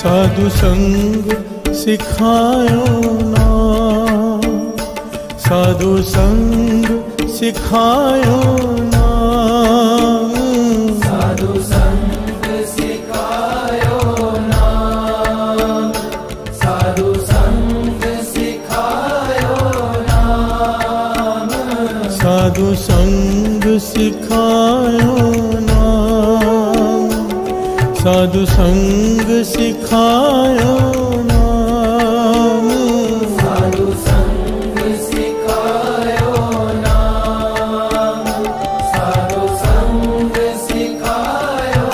साधु संग सिखायो ना, साधु संग सिखायो ना, साधु संग सिखायो ना, साधु संग सिखायो नाम, साधु संग सिखायो ना, साधु संग सिखायो नाम, साधु संग सिखायो नाम, साधु संग सिखायो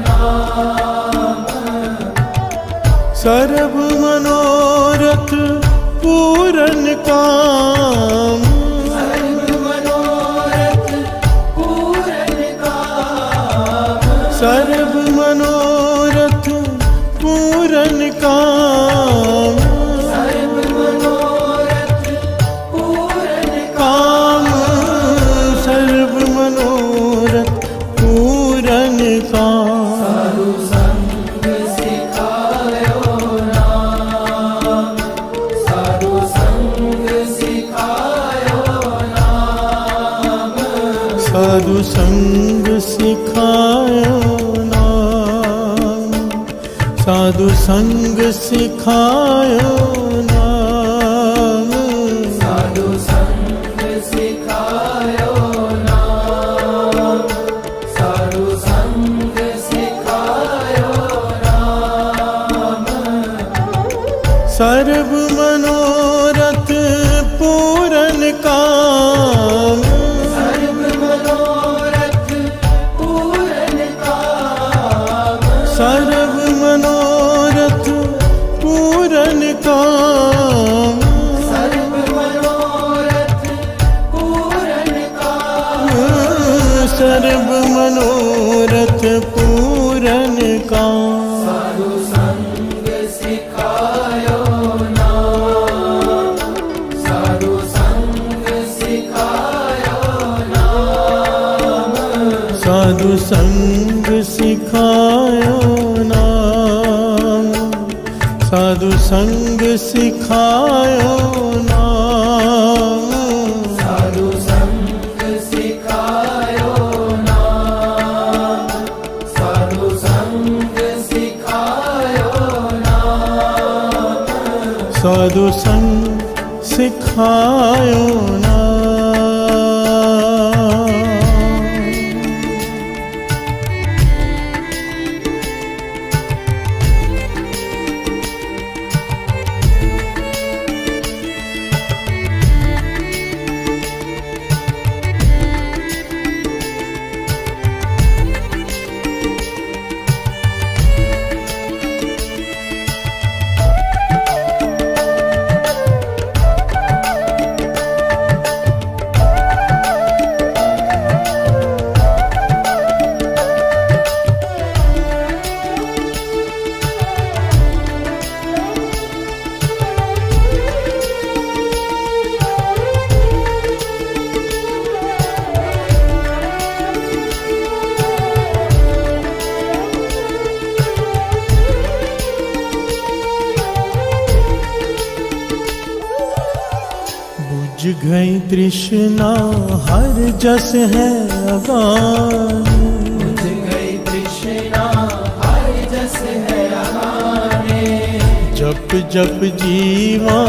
नाम, सर्व मनोरथ पूरन काम, सर्व मनोरथ पूरन काम, सर्व मनोरथ पूरन काम, सर्व मनोरथ पूरन काम, सर्व मनोरथ पूरन काम, साधु संग सिखायो नाम, साधु संग सिखायो नाम, साधु संग सिखायो नाम, साधु संग सिखायो नाम, साधु संग सिखायो नाम, साधु संग सिखायो नाम, सर्व मनोरथ पूरन काम, सर्व मनोरथ पूरन काम, सर्व मनोरथ पूरन काम, सर्व मनोरथ पूरन काम, सर्व मनोरथ पूरन काम, साधु संग सिखायो नाम, साधु संग सिखायो नाम, साधु संग सिखायो नाम, साधु संग सिखायो नाम, साधु संग सिखायो नाम, साधु संग सिखायो नाम, साधु संग सिखायो नाम। बुझ गई तृष्णा हर जस है अगान, बुझ गई तृष्णा हर जस है अगाने, जप जप जीवा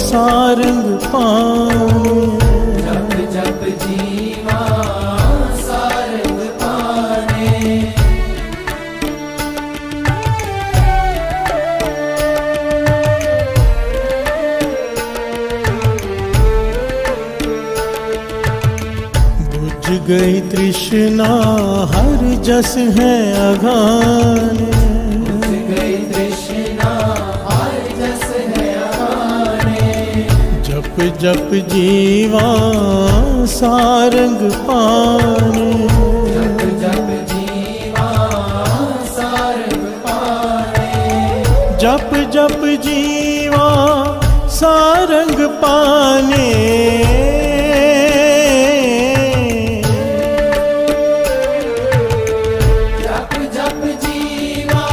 सारंग पाने, जप जप जीवा सारंग पाने, बुझ गई तृष्णा हर जस है अगाने, बुझ गई तृष्णा हर जस है अगाने, जप जप जीवा सारंग पाने, जप जप जीवा सारंग पाने, जप जप जीवा सारंग पाने, जप जप जीवा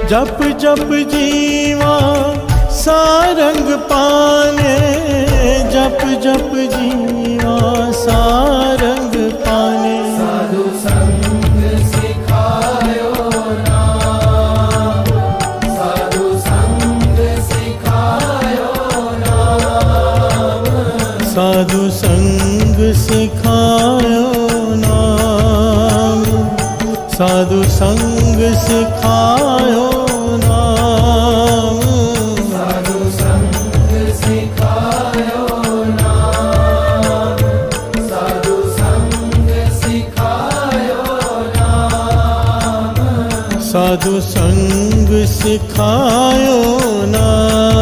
जप जप जीवा सारंग पाने, जप जप जीवा सारंग पाने। साधु संग सिखायो नाम, साधु संग सिखायो नाम, साधु संग सिखायो नाम, साधु संग सिखायो नाम, साधु संग सिखायो नाम, साधु संग सिखायो नाम, साधु संग सिखायो नाम।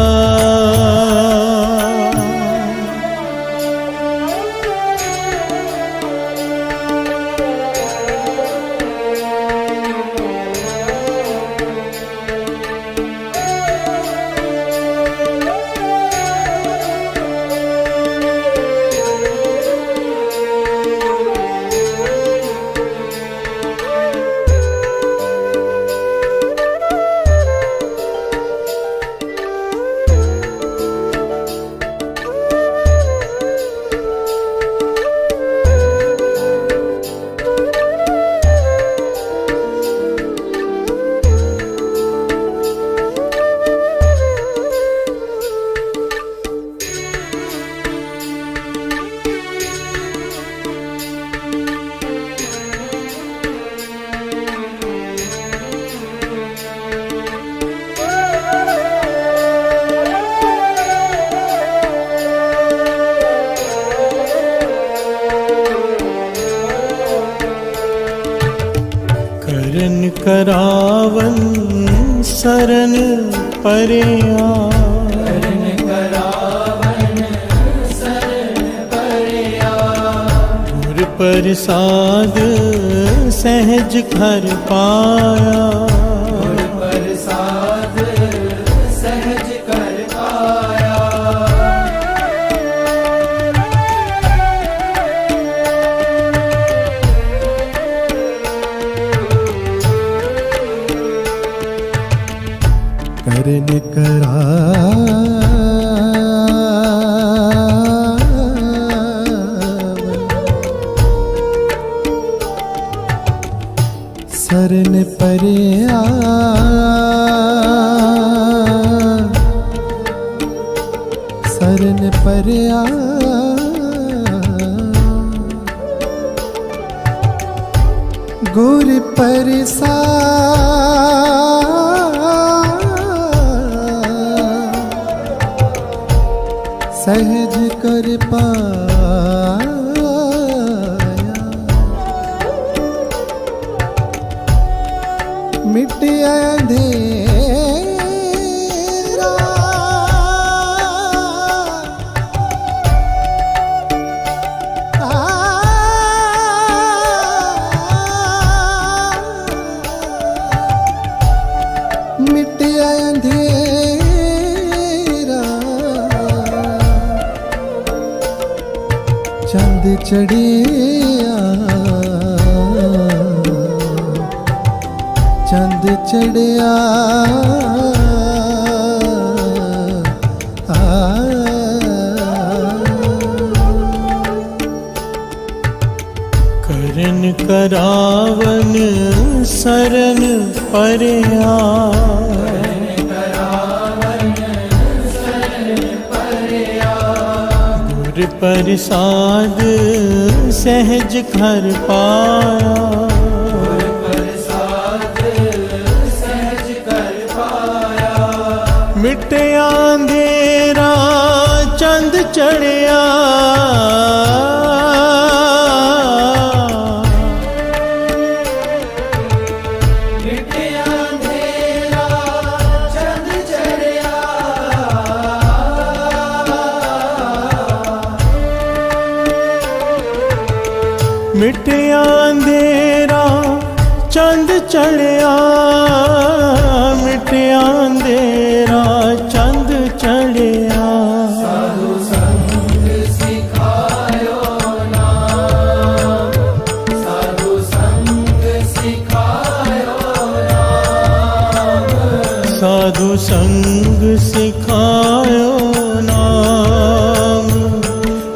करन करावन सरन परया, करन करावन सरन परया, गुर प्रसाद सहज घर पाया, गुर प्रसाद सहज कर पाया। करन करा सरन परया, सरन परया, गुर प्रसाद सहज कर पाया, मिट अंधेरा, मिट अंधेरा, चंद चढ़िया, चंद चढ़िया, करन करावन सरन परया, गुर प्रसाद सहज घर पाया, मिटया अंधेरा चंद चढ़िया, मिटया अंधेरा चंद चढ़िया, मिटया अंधेरा चंद चढ़िया। साधु संग सिखायो नाम, साधु संग सिखायो नाम, साधु संग सिखायो नाम,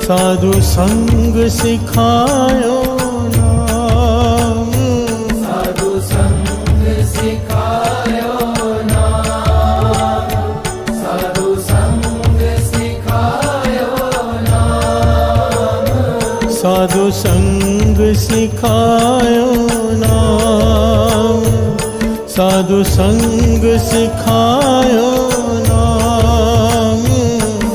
साधु संग सिखायो नाम, साधु संग सिखायो नाम, साधु संग सिखायो नाम, साधु संग सिखायो नाम, साधु संग सिखायो नाम,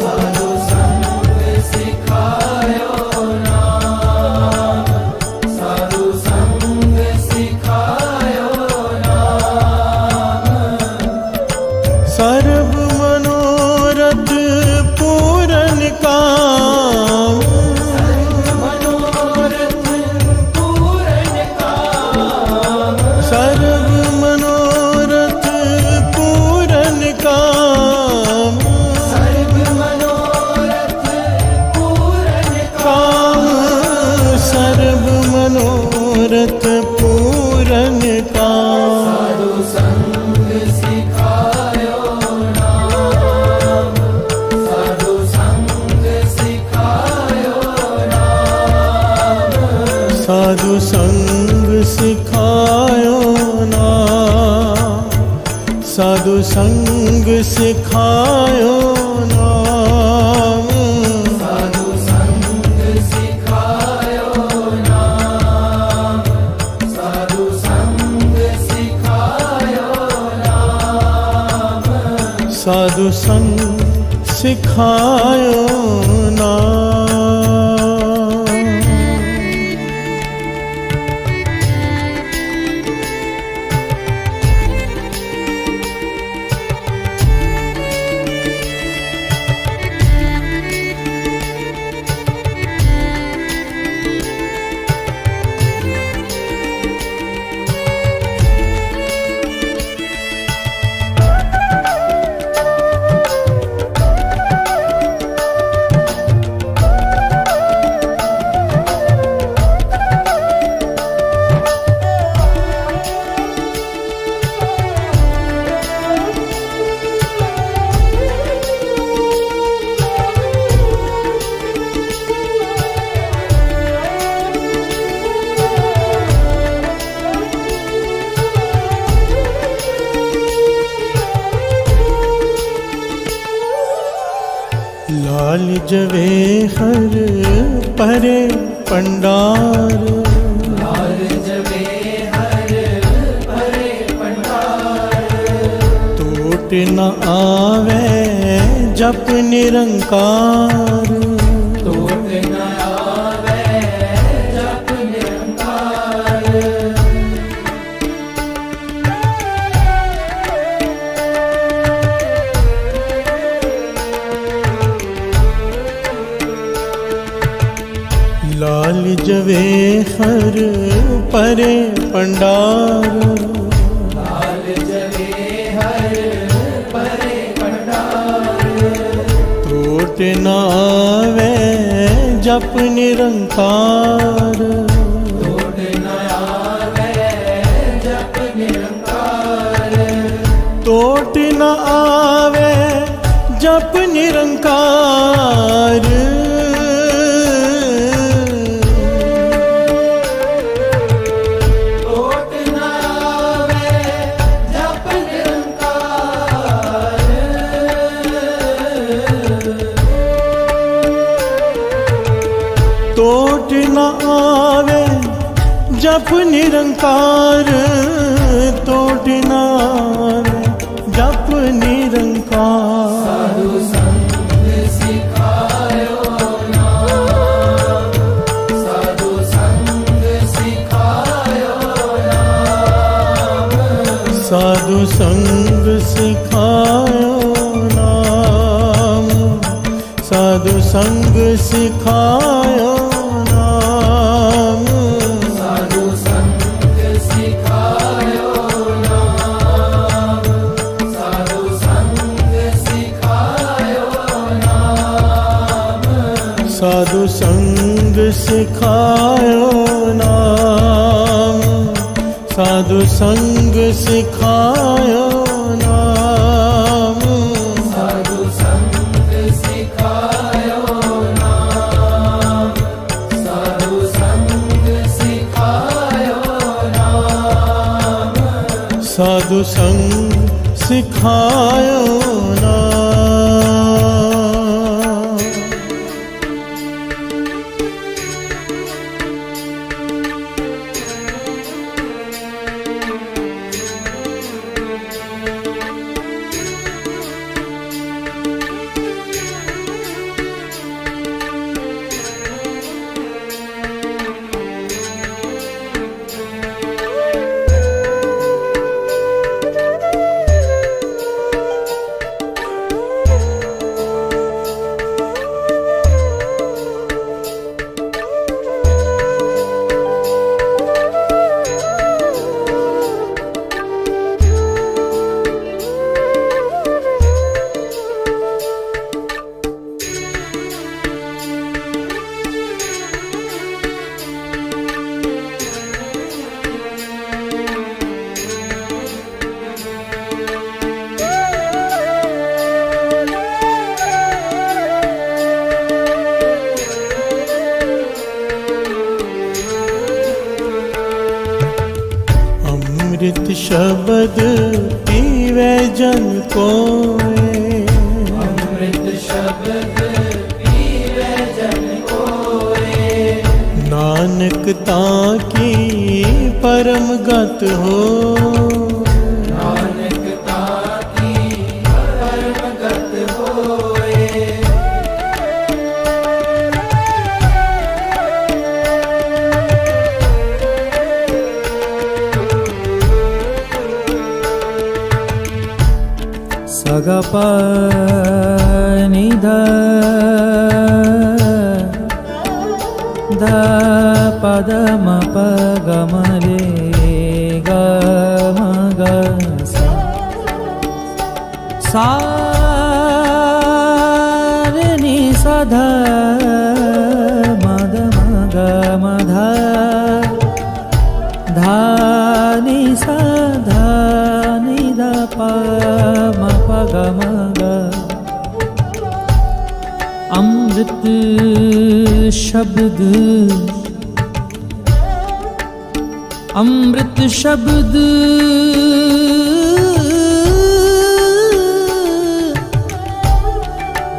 साधु संग सिखायो नाम, साधु संग सिखायो नाम, सर्व मनोरथ पूरन काम, मनोरथ पूरन काम, सर्व मनोरथ पूरन काम, सर्व मनोरथ पूरन काम सर्व मनोरथ पूरन काम, साधु संग सिखायो नाम, साधु संग सिखायो नाम, साधु संग सिखायो नाम, साधु संग सिखायो नाम, साधु संग सिखायो नाम, साधु संग सिखायो नाम, साधु संग सिखायो नाम। लाल जवे हर परे पंडार, लाल जवे हर परे पंडार, टूट न आवे जप निरंकार, टूट न आवे जप निरंकार, लाल जवे हर परे पंडार, लाल जवे हर परे पंडार, टूट न आवे जप निरंकार, टूट न आवे जप निरंकार, टूट न आवे जप निरंकार, टूट न आवे जप निरंकार, टूट न आवे जप निरंकार, टूट न आवे जप निरंकार, साधु संग सिखायो नाम, साधु संग सिखायो नाम, साधु संग सिखायो नाम, साधु संग सिखायो नाम, साधु संग सिखायो नाम, साधु संग सिखायो नाम, साधु संग सिखायो नाम, साधु संग सिखायो नाम, साधु संग सिखायो नाम। अमृत शब्द पीवे जन कोय, अमृत शब्द पीवे जन कोय। नानक ताकी परम गत हो, नानक ताकी परम गत होए। सगप निध ध पद म प ग म रे ग म ग सा रे नि स ध म द म ग म ध धा नि स ध नि ध प म प ग म ग। अमृत शब्द, अमृत शब्द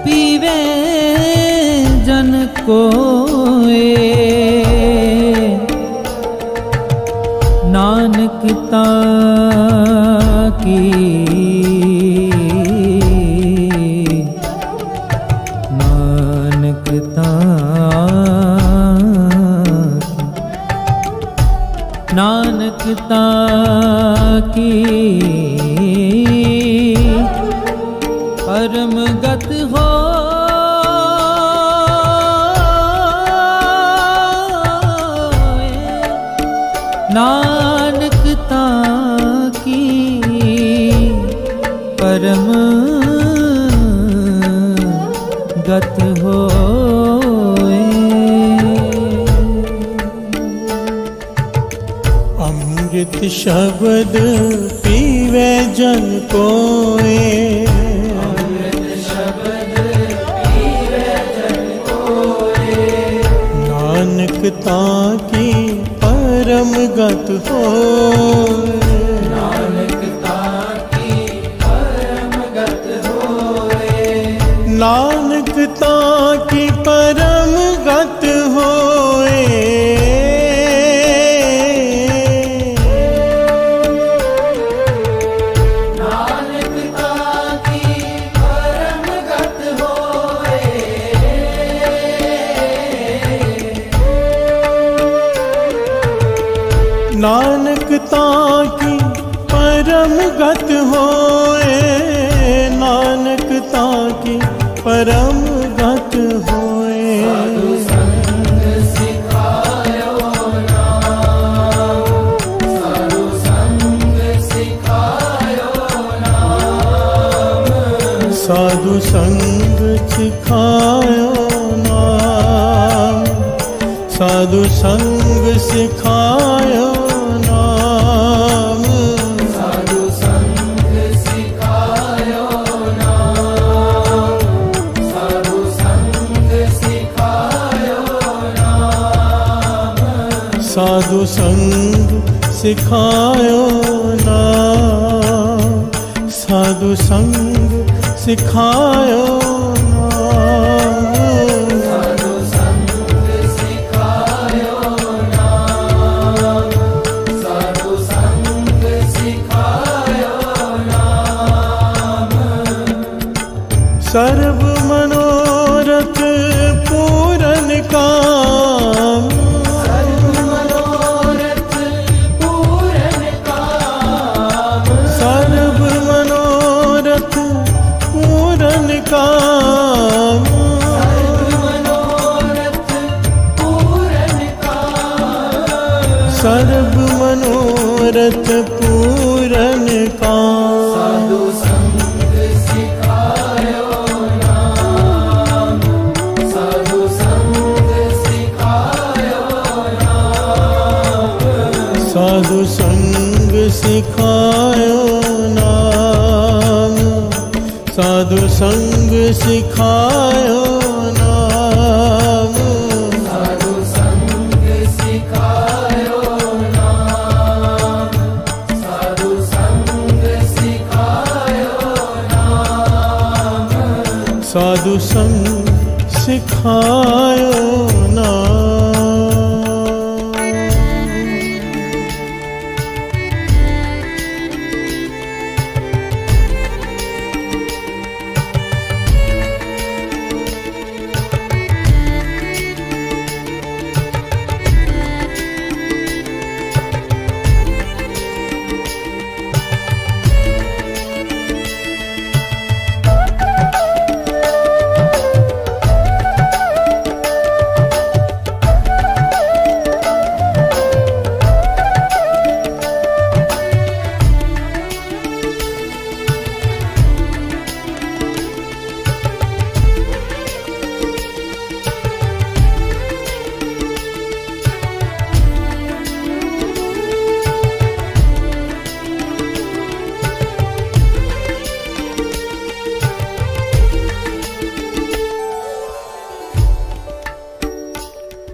पीवे जन कोय। नानक ताकी, नानक ताकी, नानक ताकी परम गत हो। नानक ताकी परम गत होए। अमृत शब्द पीवे जन कोय, अमृत शब्द पीवे जन कोय। नानक ताकी परम गत हो, नानक ताकी परम गत होए। नानक ताकी परम गत होए। नानक ताकी परम गत होए। नानक ताकी परम गत होए, नानक ताकी परम गत होए। साधु संग सिखायो नाम, साधु संग सिखायो नाम। साधु संग सिखायो नाम, साधु संग सिखायो नाम। साधु संग सिखायो नाम, साधु संग सिखायो नाम। साधु संग सिखायो नाम। साधु संग सिखायो नाम। साधु संग सिखायो नाम, साधु संग सिखायो नाम। सर्व मनोरथ पूरन काम, सर्व मनोरथ पूरन काम, सर्व मनोरथ पूरन काम। सर्व मनोरथ पूरन काम। सर्व मनोरथ पूरन काम। साधु संग सिखायो नाम, साधु संग सिखायो नाम। साधु संग सिखायो नाम, साधु संग सिखायो नाम। साधु संग सिखायो नाम, साधु संग सिखायो नाम। साधु संग सिखायो नाम।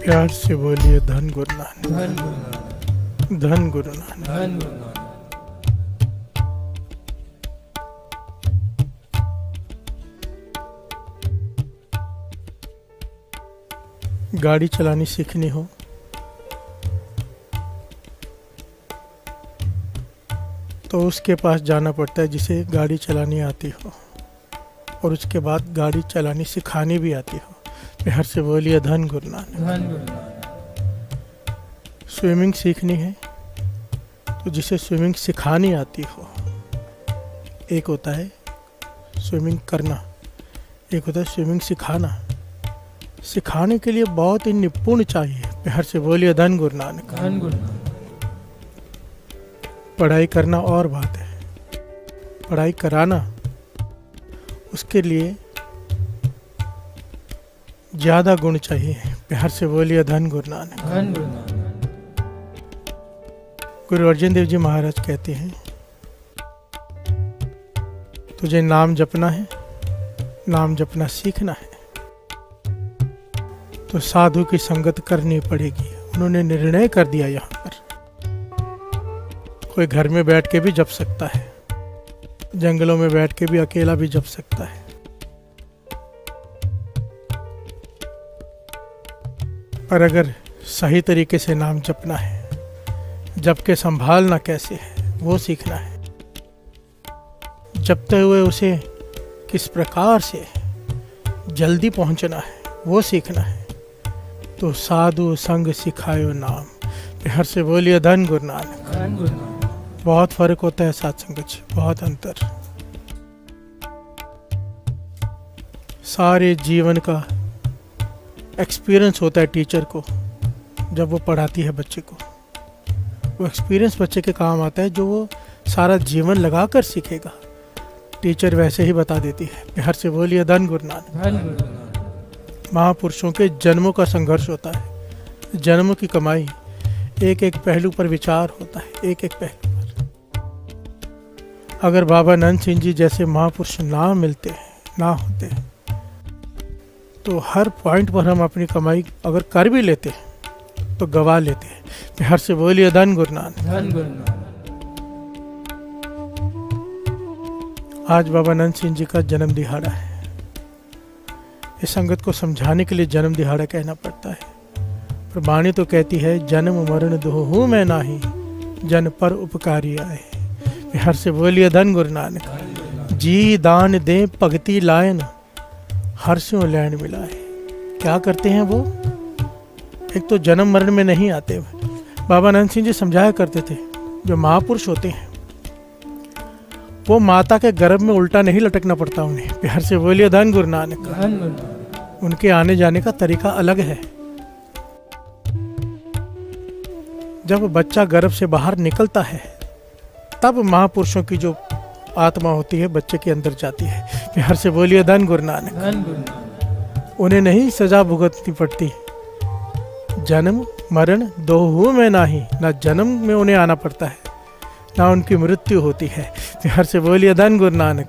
प्यार से बोलिए धन गुरु नानक, धन गुरु नानक, धन गुरु नानक। धन गुरु नानक। गाड़ी चलानी सीखनी हो तो उसके पास जाना पड़ता है जिसे गाड़ी चलानी आती हो और उसके बाद गाड़ी चलानी सिखानी भी आती हो। प्यार से बोलिए धन गुरु नानक। धन गुरु नानक। स्विमिंग सीखनी है तो जिसे स्विमिंग सिखानी आती हो। एक होता है स्विमिंग करना, एक होता है स्विमिंग सिखाना। सिखाने के लिए बहुत ही निपुण चाहिए। प्यार से बोलिए धन गुरु नानक। धन गुरु नानक। पढ़ाई करना और बात है, पढ़ाई कराना उसके लिए ज्यादा गुण चाहिए। प्यार से बोलिए धन गुरु नानक। धन गुरु नानक। गुरु अर्जन देव जी महाराज कहते हैं तुझे नाम जपना है, नाम जपना सीखना है तो साधु की संगत करनी पड़ेगी। उन्होंने निर्णय कर दिया यहाँ पर। कोई घर में बैठ के भी जप सकता है, जंगलों में बैठ के भी अकेला भी जप सकता है, पर अगर सही तरीके से नाम जपना है, जप के संभालना कैसे है वो सीखना है। जपते हुए उसे किस प्रकार से जल्दी पहुंचना है वो सीखना है। तो साधु संग सिखायो नाम। प्यार से बोलिए धन गुरु नानक। धन गुरु नानक। बहुत फर्क होता है साथ संगत से, बहुत अंतर। सारे जीवन का एक्सपीरियंस होता है टीचर को जब वो पढ़ाती है बच्चे को। वो एक्सपीरियंस बच्चे के काम आता है जो वो सारा जीवन लगा कर सीखेगा। टीचर वैसे ही बता देती है। प्यार से बोलिए धन गुरु नानक। धन गुरु नानक। महापुरुषों के जन्मों का संघर्ष होता है, जन्म की कमाई। एक एक पहलू पर विचार होता है, एक एक पहलू पर। अगर बाबा नंद सिंह जी जैसे महापुरुष ना मिलते हैं, ना होते हैं, तो हर पॉइंट पर हम अपनी कमाई अगर कर भी लेते हैं तो गवा लेते हैं। प्यार से बोलिए धन गुरु नानक। धन गुरु नानक। आज बाबा नंद सिंह जी का जन्म दिहाड़ा है। इस संगत को समझाने के लिए जन्म दिहाड़ा कहना पड़ता है। पर वाणी तो कहती है जन्म मरण दोहू मैं नाही, जन पर उपकारी आए। हर से बोलिए धन गुरु नानक। जी दान दे भगति लायन, हर से लैंड मिलाए। क्या करते हैं वो? एक तो जन्म मरण में नहीं आते। बाबा नंद सिंह जी समझाया करते थे जो महापुरुष होते हैं वो माता के गर्भ में उल्टा नहीं लटकना पड़ता उन्हें। प्यार से बोलिए धन गुरु नानक। उनके आने जाने का तरीका अलग है। जब बच्चा गर्भ से बाहर निकलता है तब महापुरुषों की जो आत्मा होती है बच्चे के अंदर जाती है। प्यार से बोलिए धन गुरु नानक। उन्हें नहीं सजा भुगतनी पड़ती। जन्म मरण दोहू में नाही, ना जन्म में उन्हें आना पड़ता है ना उनकी मृत्यु होती है। प्यार से बोलिए धन गुरु नानक।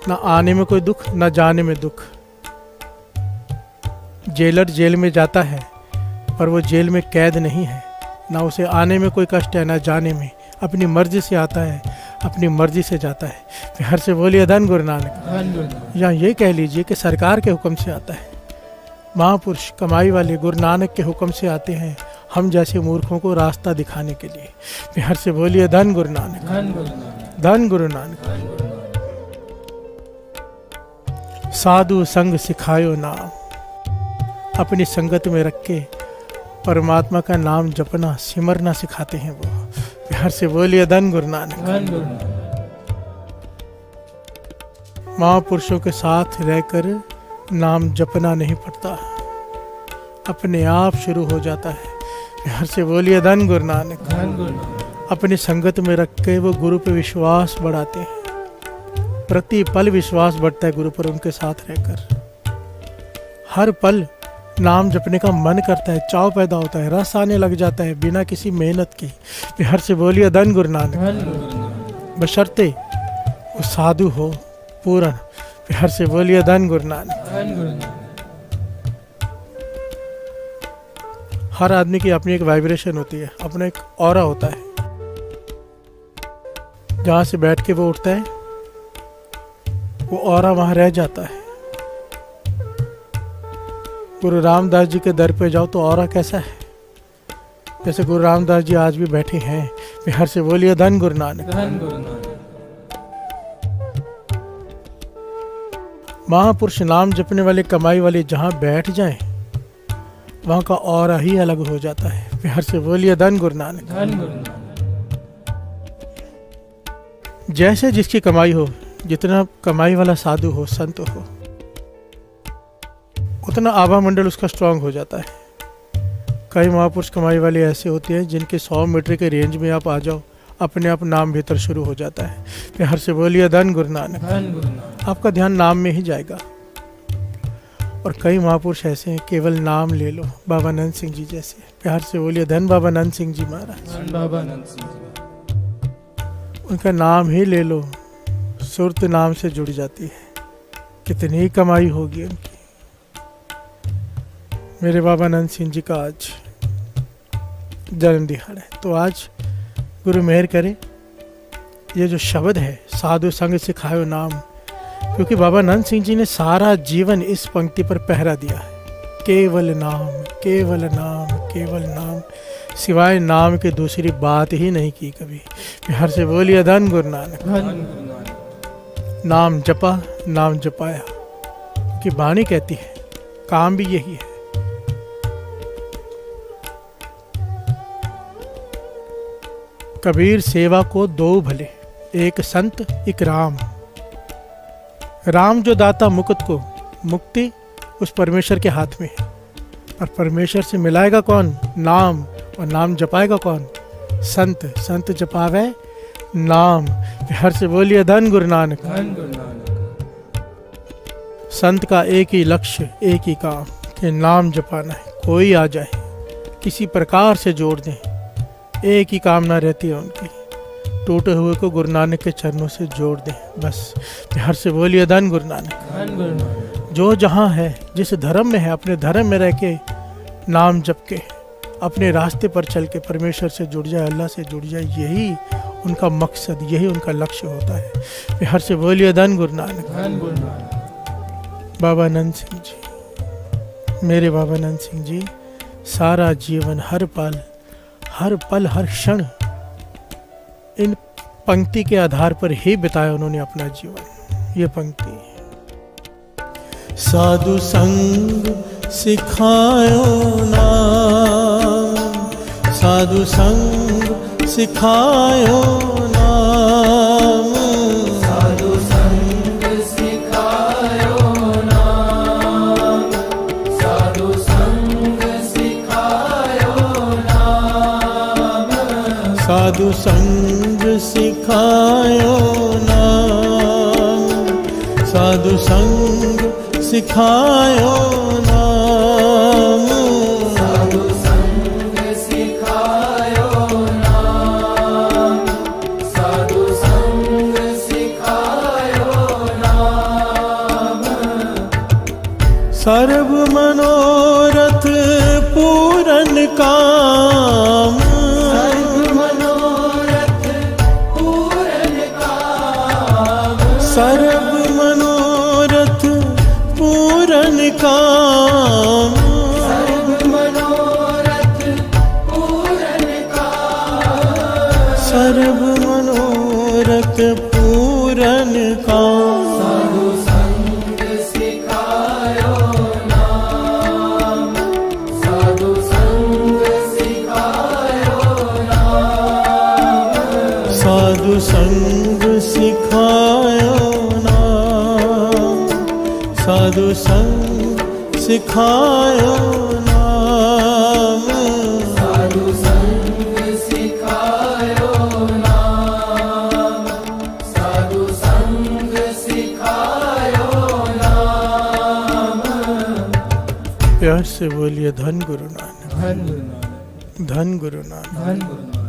ना आने में कोई दुख ना जाने में दुख। जेलर जेल में जाता है पर वो जेल में कैद नहीं है। ना उसे आने में कोई कष्ट है ना जाने में। अपनी मर्जी से आता है, अपनी मर्जी से जाता है। प्यार से बोलिए धन गुरु नानक। या ये कह लीजिए कि सरकार के हुक्म से आता है। महापुरुष कमाई वाले गुरु नानक के हुक्म से आते हैं हम जैसे मूर्खों को रास्ता दिखाने के लिए। प्यार से बोलिए धन गुरु नानक। धन गुरु नानक। साधु संग सिखायो नाम, अपनी संगत में रख के परमात्मा का नाम जपना सिमरना सिखाते हैं वो। प्यार से बोलिए धन गुरु नानक। महापुरुषों के साथ रहकर नाम जपना नहीं पड़ता, अपने आप शुरू हो जाता है। प्यार से बोलिए धन गुरु नानक। अपनी संगत में रख के वो गुरु पे विश्वास बढ़ाते हैं। प्रति पल विश्वास बढ़ता है गुरु पर उनके साथ रहकर। हर पल नाम जपने का मन करता है, चाव पैदा होता है, रस आने लग जाता है बिना किसी मेहनत की। प्यार से बोलिए धन गुरु नानक। बशर्ते वो साधु हो पूर्ण। प्यार से बोलिए धन गुरु नानक। हर आदमी की अपनी एक वाइब्रेशन होती है, अपना एक ऑरा होता है। जहां से बैठ के वो उठता है वो ऑरा वहां रह जाता है। गुरु रामदास जी के दर पे जाओ तो ऑरा कैसा है? जैसे गुरु रामदास जी आज भी बैठे हैं। प्यार से बोलिए धन गुरु नानक। महापुरुष नाम जपने वाले कमाई वाले जहां बैठ जाएं वहां का ऑरा ही अलग हो जाता है। प्यार से बोलिए धन गुरु नानक। जैसे जिसकी कमाई हो, जितना कमाई वाला साधु हो संत हो उतना आभा मंडल उसका स्ट्रांग हो जाता है। कई महापुरुष कमाई वाले ऐसे होते हैं जिनके 100 मीटर के रेंज में आप आ जाओ अपने आप नाम भीतर शुरू हो जाता है। प्यार से बोलिए धन गुरु नानक। आपका ध्यान नाम में ही जाएगा। और कई महापुरुष ऐसे हैं केवल नाम ले लो, बाबा नंद सिंह जी जैसे। प्यार से बोलिए धन बाबा नंद सिंह जी महाराज। बाबा नंद सिंह जी। उनका नाम ही ले लो, सुरत नाम से जुड़ जाती है। कितनी कमाई होगी उनकी। मेरे बाबा नंद सिंह जी का आज जन्म दिहाड़ा है तो आज गुरु मेहर करे ये जो शब्द है साधु संग सिखायो नाम, क्योंकि बाबा नंद सिंह जी ने सारा जीवन इस पंक्ति पर पहरा दिया है। केवल नाम, केवल नाम, केवल नाम, सिवाय नाम के दूसरी बात ही नहीं की कभी। प्यार से बोलिए धन गुरु नानक। नाम जपा नाम जपाया, कि वाणी कहती है काम भी यही है। कबीर सेवा को दो भले, एक संत एक राम। राम जो दाता मुकुट को, मुक्ति उस परमेश्वर के हाथ में है। और परमेश्वर से मिलाएगा कौन? नाम। और नाम जपाएगा कौन? संत। संत जपावे नाम। हर से बोलिए धन गुरु नानक। संत का एक ही लक्ष्य, एक ही काम कि नाम जपाना है। कोई आ जाए किसी प्रकार से जोड़ दें, एक ही कामना रहती है उनकी, टूटे हुए को गुरु नानक के चरणों से जोड़ दें बस। प्यार से बोलिए धन गुरु नानक। जो जहाँ है, जिस धर्म में है, अपने धर्म में रह के नाम जप के अपने रास्ते पर चल के परमेश्वर से जुड़ जाए, अल्लाह से जुड़ जाए, यही उनका मकसद, यही उनका लक्ष्य होता है। बिहार से बोलिए धन गुरु नानक। धन गुरु नानक। बाबा नंद सिंह जी, मेरे बाबा नंद सिंह जी सारा जीवन, हर पल हर क्षण इन पंक्ति के आधार पर ही बिताया उन्होंने अपना जीवन। ये पंक्ति, साधु संग सिखायो नाम, साधु संग सिखायो नाम, साधु संग सिखायो नाम, साधु संग सिखायो नाम, साधु संग सिखायो नाम, साधु संग सिखायो नाम, साधु संग सिखायो नाम, साधु संग सिखायो नाम, सर्व मनोरथ पूरन काम, सर्व मनोरथ पूरन काम, सर्व मनोरथ पूरन काम, सर्व मनोरथ पूरन काम, सर्व मनोरथ पूरन काम, साधु संग सिखायो नाम, साधु संग सिखायो नाम, साधु संग सिखायो नाम, साधु संग सिखायो नाम, साधु संग सिखायो नाम, साधु संग सिखायो नाम, प्यार से बोलिए धन गुरु नानक, धन गुरु नानक, धन गुरु नानक। धन गुरु नानक।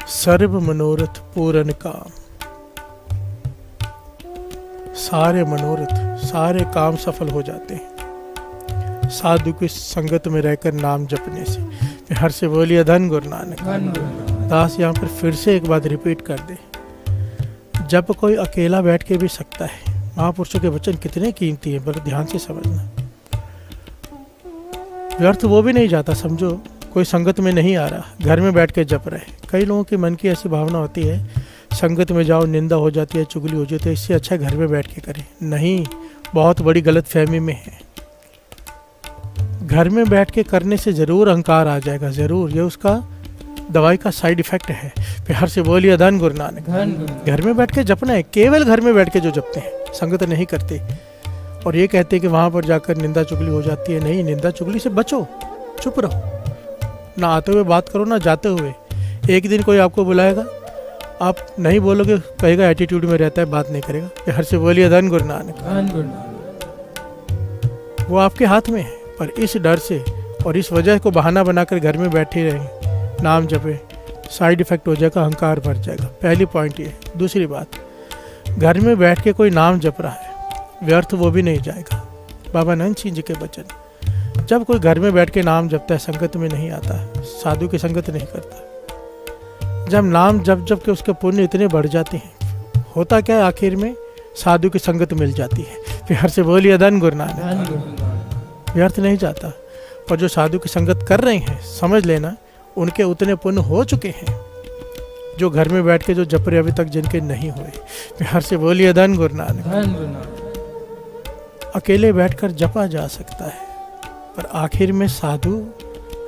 सर्व मनोरथ पूरन काम, सारे मनोरथ, सारे काम सफल हो जाते हैं साधु की संगत में रहकर नाम जपने से। बिहार से बोलिए धन गुरु नानक। धन गुरु नानक। दास यहाँ पर फिर से एक बात रिपीट कर दे, जब कोई अकेला बैठ के भी सकता है, महापुरुषों के वचन कितने कीमती हैं, बड़े ध्यान से समझना। व्यर्थ वो भी नहीं जाता, समझो कोई संगत में नहीं आ रहा, घर में बैठ के जप रहे। कई लोगों के मन की ऐसी भावना होती है, संगत में जाओ निंदा हो जाती है, चुगली हो जाती है, इससे अच्छा घर में बैठ के करें। नहीं, बहुत बड़ी गलत फहमी में है। घर में बैठ के करने से ज़रूर अहंकार आ जाएगा, ज़रूर, ये उसका दवाई का साइड इफेक्ट है। प्यार से बोलिए धन गुरु नानक। धन गुरु नानक। घर में बैठ के जपना है, केवल घर में बैठ के जो जपते हैं, संगत नहीं करते और ये कहते हैं कि वहाँ पर जाकर निंदा चुगली हो जाती है। नहीं, निंदा चुगली से बचो, चुप रहो, ना आते हुए बात करो ना जाते हुए। एक दिन कोई आपको बुलाएगा, आप नहीं बोलोगे, कहेगा एटीट्यूड में रहता है, बात नहीं करेगा। प्यार से बोलिए धन गुरु नानक। धन गुरु नानक। वो आपके हाथ में है, पर इस डर से और इस वजह को बहाना बनाकर घर में बैठे रहें, नाम जपे, साइड इफेक्ट हो जाएगा, अहंकार बढ़ जाएगा। पहली पॉइंट ये। दूसरी बात, घर में बैठ के कोई नाम जप रहा है, व्यर्थ वो भी नहीं जाएगा। बाबा नंद सिंह जी के वचन, जब कोई घर में बैठ के नाम जपता है, संगत में नहीं आता है, साधु की संगत नहीं करता, जब नाम जप जप के उसके पुण्य इतने बढ़ जाते हैं, होता क्या है, आखिर में साधु की संगत मिल जाती है। प्यार से बोलिए धन गुरु नानक। धन गुरु नानक। व्यर्थ नहीं जाता। और जो साधु की संगत कर रहे हैं, समझ लेना उनके उतने पुण्य हो चुके हैं जो घर में बैठ के जो जप रहे अभी तक जिनके नहीं हुए। प्यार से बोलिए धन गुरु नानक। धन गुरु नानक। अकेले बैठकर जपा जा सकता है, पर आखिर में साधु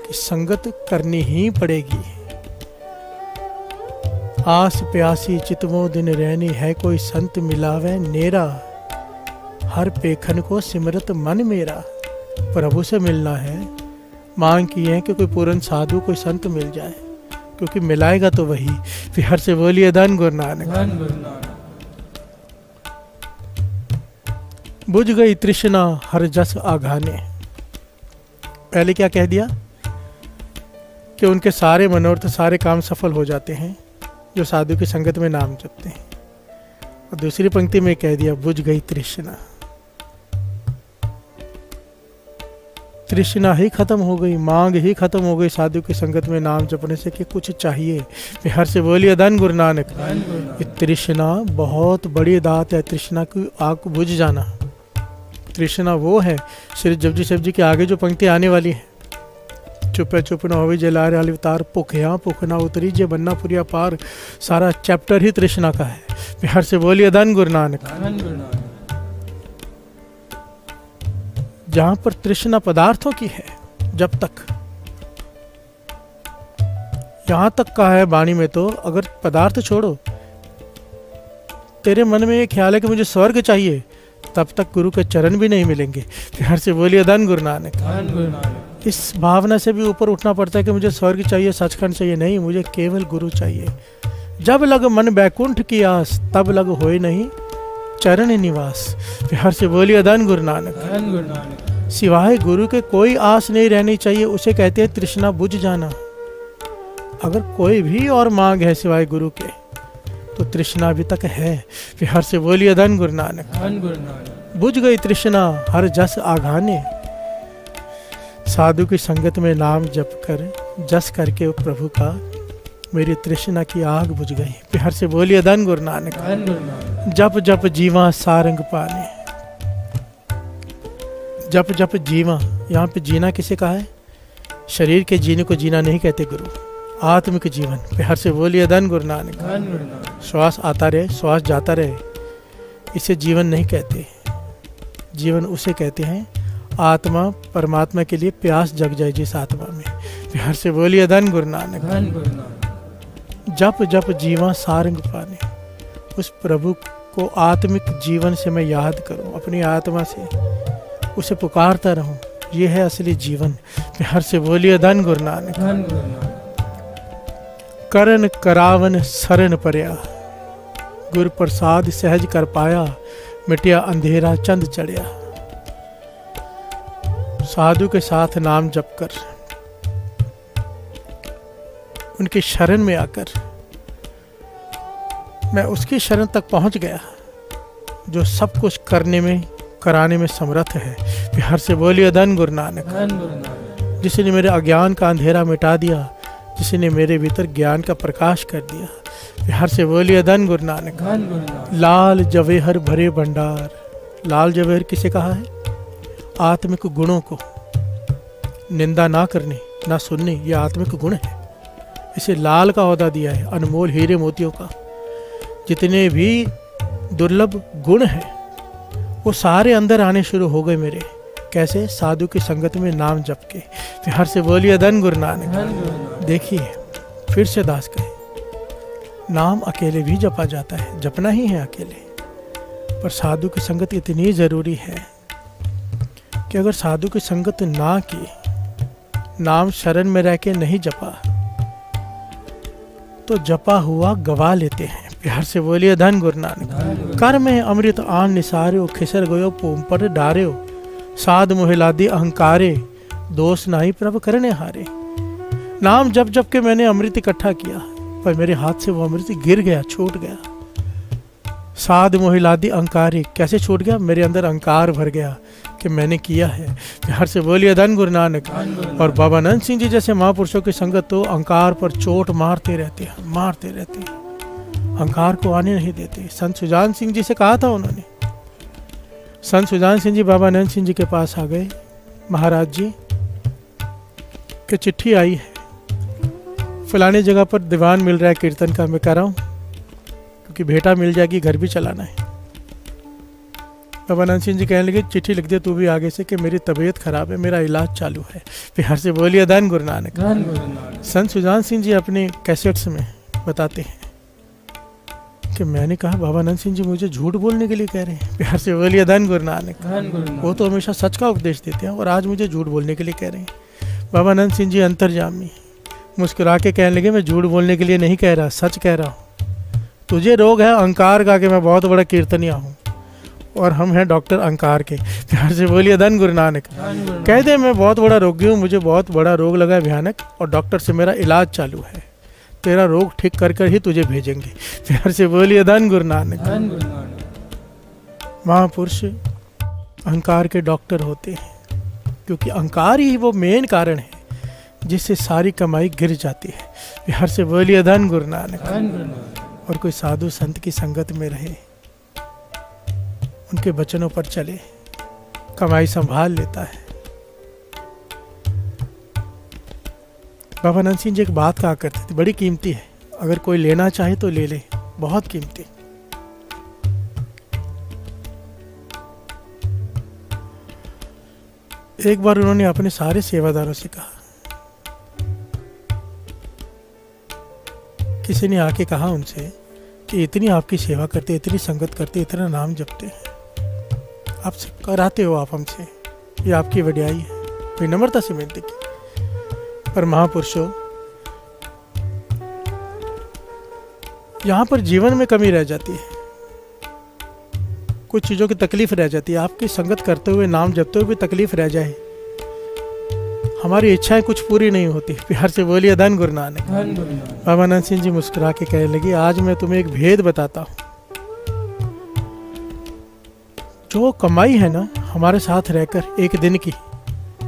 की संगत करनी ही पड़ेगी। आस प्यासी चितवों दिन रहनी है, कोई संत मिलावे नेरा, हर पेखन को सिमरत मन मेरा। प्रभु से मिलना है, मांग की है कि कोई पूर्ण साधु, कोई संत मिल जाए, क्योंकि मिलाएगा तो वही। प्यार से बोलिए धन गुरु नानक। धन गुरु नानक। बुझ गई तृष्णा हर जस आघाने। पहले क्या कह दिया कि उनके सारे मनोरथ, सारे काम सफल हो जाते हैं जो साधु की संगत में नाम जपते हैं। और दूसरी पंक्ति में कह दिया बुझ गई तृष्णा। तृष्णा ही खत्म हो गई, मांग ही खत्म हो गई साधु की संगत में नाम जपने से कि कुछ चाहिए। बिहार से बोलिए धन गुरु नानक। धन गुरु नानक। ये तृष्णा बहुत बड़ी दात है, तृष्णा की आग को बुझ जाना। तृष्णा वो है, श्री जपजी साहब जी के आगे जो पंक्ति आने वाली है, चुपे चुप न होवे जला रे अवतार, भुखिया भुख ना उतरी जे बनना पुरिया पार। सारा चैप्टर ही तृष्णा का है। बिहार से बोलिए धन गुरु नानक। धन गुरु नानक। जहां पर तृष्णा पदार्थों की है, जब तक यहां तक का है वाणी में, तो अगर पदार्थ छोड़ो, तेरे मन में ये ख्याल है कि मुझे स्वर्ग चाहिए, तब तक गुरु के चरण भी नहीं मिलेंगे। बिहार से बोलिए धन गुरु नानक। धन गुरु नानक। इस भावना से भी ऊपर उठना पड़ता है कि मुझे स्वर्ग चाहिए, सचखंड चाहिए, नहीं, मुझे केवल गुरु चाहिए। जब लग मन बैकुंठ की आस, तब लग होए नहीं चरण निवास। बिहार से बोलिए धन गुरु नानक। धन गुरु नानक। सिवाय गुरु के कोई आस नहीं रहनी चाहिए, उसे कहते हैं तृष्णा बुझ जाना। अगर कोई भी और मांग है सिवाय गुरु के, तो तृष्णा अभी तक है। बिहार से बोलिए धन गुरु नानक। धन गुरु नानक। बुझ गई तृष्णा हर जस आघाने, साधु की संगत में नाम जप कर जस करके प्रभु का मेरी तृष्णा की आग बुझ गई। बिहार से बोलिए धन गुरु नानक। धन गुरु नानक। जप जप जीवा सारंग पाने। जप जप जीवा, यहाँ पे जीना किसे कहा है? शरीर के जीने को जीना नहीं कहते गुरु, आत्मिक जीवन। बिहार से बोलिए धन गुरु नानक। धन गुरु नानक। श्वास आता रहे, श्वास जाता रहे, इसे जीवन नहीं कहते। जीवन उसे कहते हैं आत्मा परमात्मा के लिए प्यास जग जाए जिस आत्मा में। बिहार से बोलिए धन गुरु नानक। धन गुरु नानक। जप जप जीवा सारंग पाने। उस प्रभु को आत्मिक जीवन से मैं याद करूं, अपनी आत्मा से उसे पुकारता रहूं, ये है असली जीवन। बिहार से बोलिए धन गुरु नानक। धन गुरु नानक। करन करावन सरन परया, गुरु प्रसाद सहज कर पाया, मिटिया अंधेरा चंद चढ़िया। साधु के साथ नाम जप कर, उनकी शरण में आकर मैं उसकी शरण तक पहुंच गया जो सब कुछ करने में कराने में समर्थ है। बिहार से बोलिए धन गुरु नानक। धन गुरु नानक। जिसने मेरे अज्ञान का अंधेरा मिटा दिया, जिसने मेरे भीतर ज्ञान का प्रकाश कर दिया। बिहार से बोलिए धन गुरु नानक। धन गुरु नानक। लाल जवेहर भरे भंडार। लाल जवेहर किसे कहा है? आत्मिक गुणों को निंदा ना करने ना सुनने, ये आत्मिक गुण है। इसे लाल का ओहदा दिया है, अनमोल हीरे मोतियों का। जितने भी दुर्लभ गुण हैं वो सारे अंदर आने शुरू हो गए मेरे। कैसे? साधु की संगत में नाम जप के। बिहार से बोलिए धन गुरु नानक। धन गुरु नानक। देखिए फिर से दास कहे, नाम अकेले भी जपा जाता है, जपना ही है अकेले, पर साधु की संगत इतनी जरूरी है कि अगर साधु की संगत ना की, नाम शरण में रह के नहीं जपा, तो जपा हुआ गवा लेते हैं। बिहार से बोलिए धन गुरु नानक। कर में अमृत आन निसार्यो, खिसर गयो पोम पर डार्यो, साध मोहिलादी अहंकारे, दोष नाही प्रभ करने हारे। नाम जप जप के मैंने अमृत इकट्ठा किया, पर मेरे हाथ से वो अमृत गिर गया, छूट गया। साध मोहिलादी अहंकारे, कैसे छूट गया? मेरे अंदर अहंकार भर गया कि मैंने किया है। बिहार से बोलिए धन गुरु नानक। और बाबा नंद सिंह जी जैसे महापुरुषों की संगत तो अहंकार पर चोट मारते रहते हैं, मारते रहते हैं, अहंकार को आने नहीं देते। संत सुजान सिंह जी से कहा था उन्होंने, संत सुजान सिंह जी बाबा नंद सिंह जी के पास आ गए, महाराज जी की चिट्ठी आई है, फलाने जगह पर दीवान मिल रहा है कीर्तन का, मैं कह रहा हूँ क्योंकि भेंटा मिल जाएगी, घर भी चलाना है। बाबा नंद सिंह जी कहने लगे, चिट्ठी लिख दे तू भी आगे से कि मेरी तबीयत खराब है, मेरा इलाज चालू है। बिहार से बोलिए धन गुरु नानक। धन गुरु नानक। संत सुजान सिंह जी अपने कैसेट्स में बताते हैं कि मैंने कहा बाबा नंद सिंह जी मुझे झूठ बोलने के लिए कह रहे हैं। बिहार से बोलिए धन गुरु नानक। धन गुरु नानक। वो तो हमेशा सच का उपदेश देते हैं और आज मुझे झूठ बोलने के लिए कह रहे हैं। बाबा नंद सिंह जी अंतर्यामी मुस्कुरा के कहने लगे, मैं झूठ बोलने के लिए नहीं कह रहा, सच कह रहा हूँ। तुझे रोग है अहंकार का कि मैं बहुत बड़ा कीर्तनिया हूँ, और हम हैं डॉक्टर अहंकार के। बिहार से बोलिए धन गुरु नानक। कह दे मैं बहुत बड़ा रोगी हूँ, मुझे बहुत बड़ा रोग लगा है भयानक, और डॉक्टर से मेरा इलाज चालू है, तेरा रोग ठीक कर कर ही तुझे भेजेंगे। बिहार से बोलिए धन गुरु नानक। धन गुरु नानक। महापुरुष अहंकार के डॉक्टर होते हैं, क्योंकि अहंकार ही वो मेन कारण है जिससे सारी कमाई गिर जाती है। बिहार से बोलिए धन गुरु नानक। धन गुरु नानक। और कोई साधु संत की संगत में रहे, उनके वचनों पर चले, कमाई संभाल लेता है। बाबा नंद सिंह जी एक बात कहा करते थे, बड़ी कीमती है, अगर कोई लेना चाहे तो ले ले, बहुत कीमती। एक बार उन्होंने अपने सारे सेवादारों से कहा, किसी ने आके कहा उनसे कि इतनी आपकी सेवा करते, इतनी संगत करते, इतना नाम जपते हैं, आप कराते हो आप हमसे, ये आपकी वड्याई है। विनम्रता से विनती की। पर महापुरुषों, यहाँ पर जीवन में कमी रह जाती है, कुछ चीज़ों की तकलीफ रह जाती है। आपकी संगत करते हुए, नाम जपते हुए भी तकलीफ रह जाए, हमारी इच्छाएं कुछ पूरी नहीं होती। प्यार से बोलिए धन गुरु नानक। धन गुरु नानक। बाबा नंद सिंह जी मुस्कुरा के कहने लगी, आज मैं तुम्हें एक भेद बताता हूँ। जो कमाई है ना हमारे साथ रहकर, एक दिन की,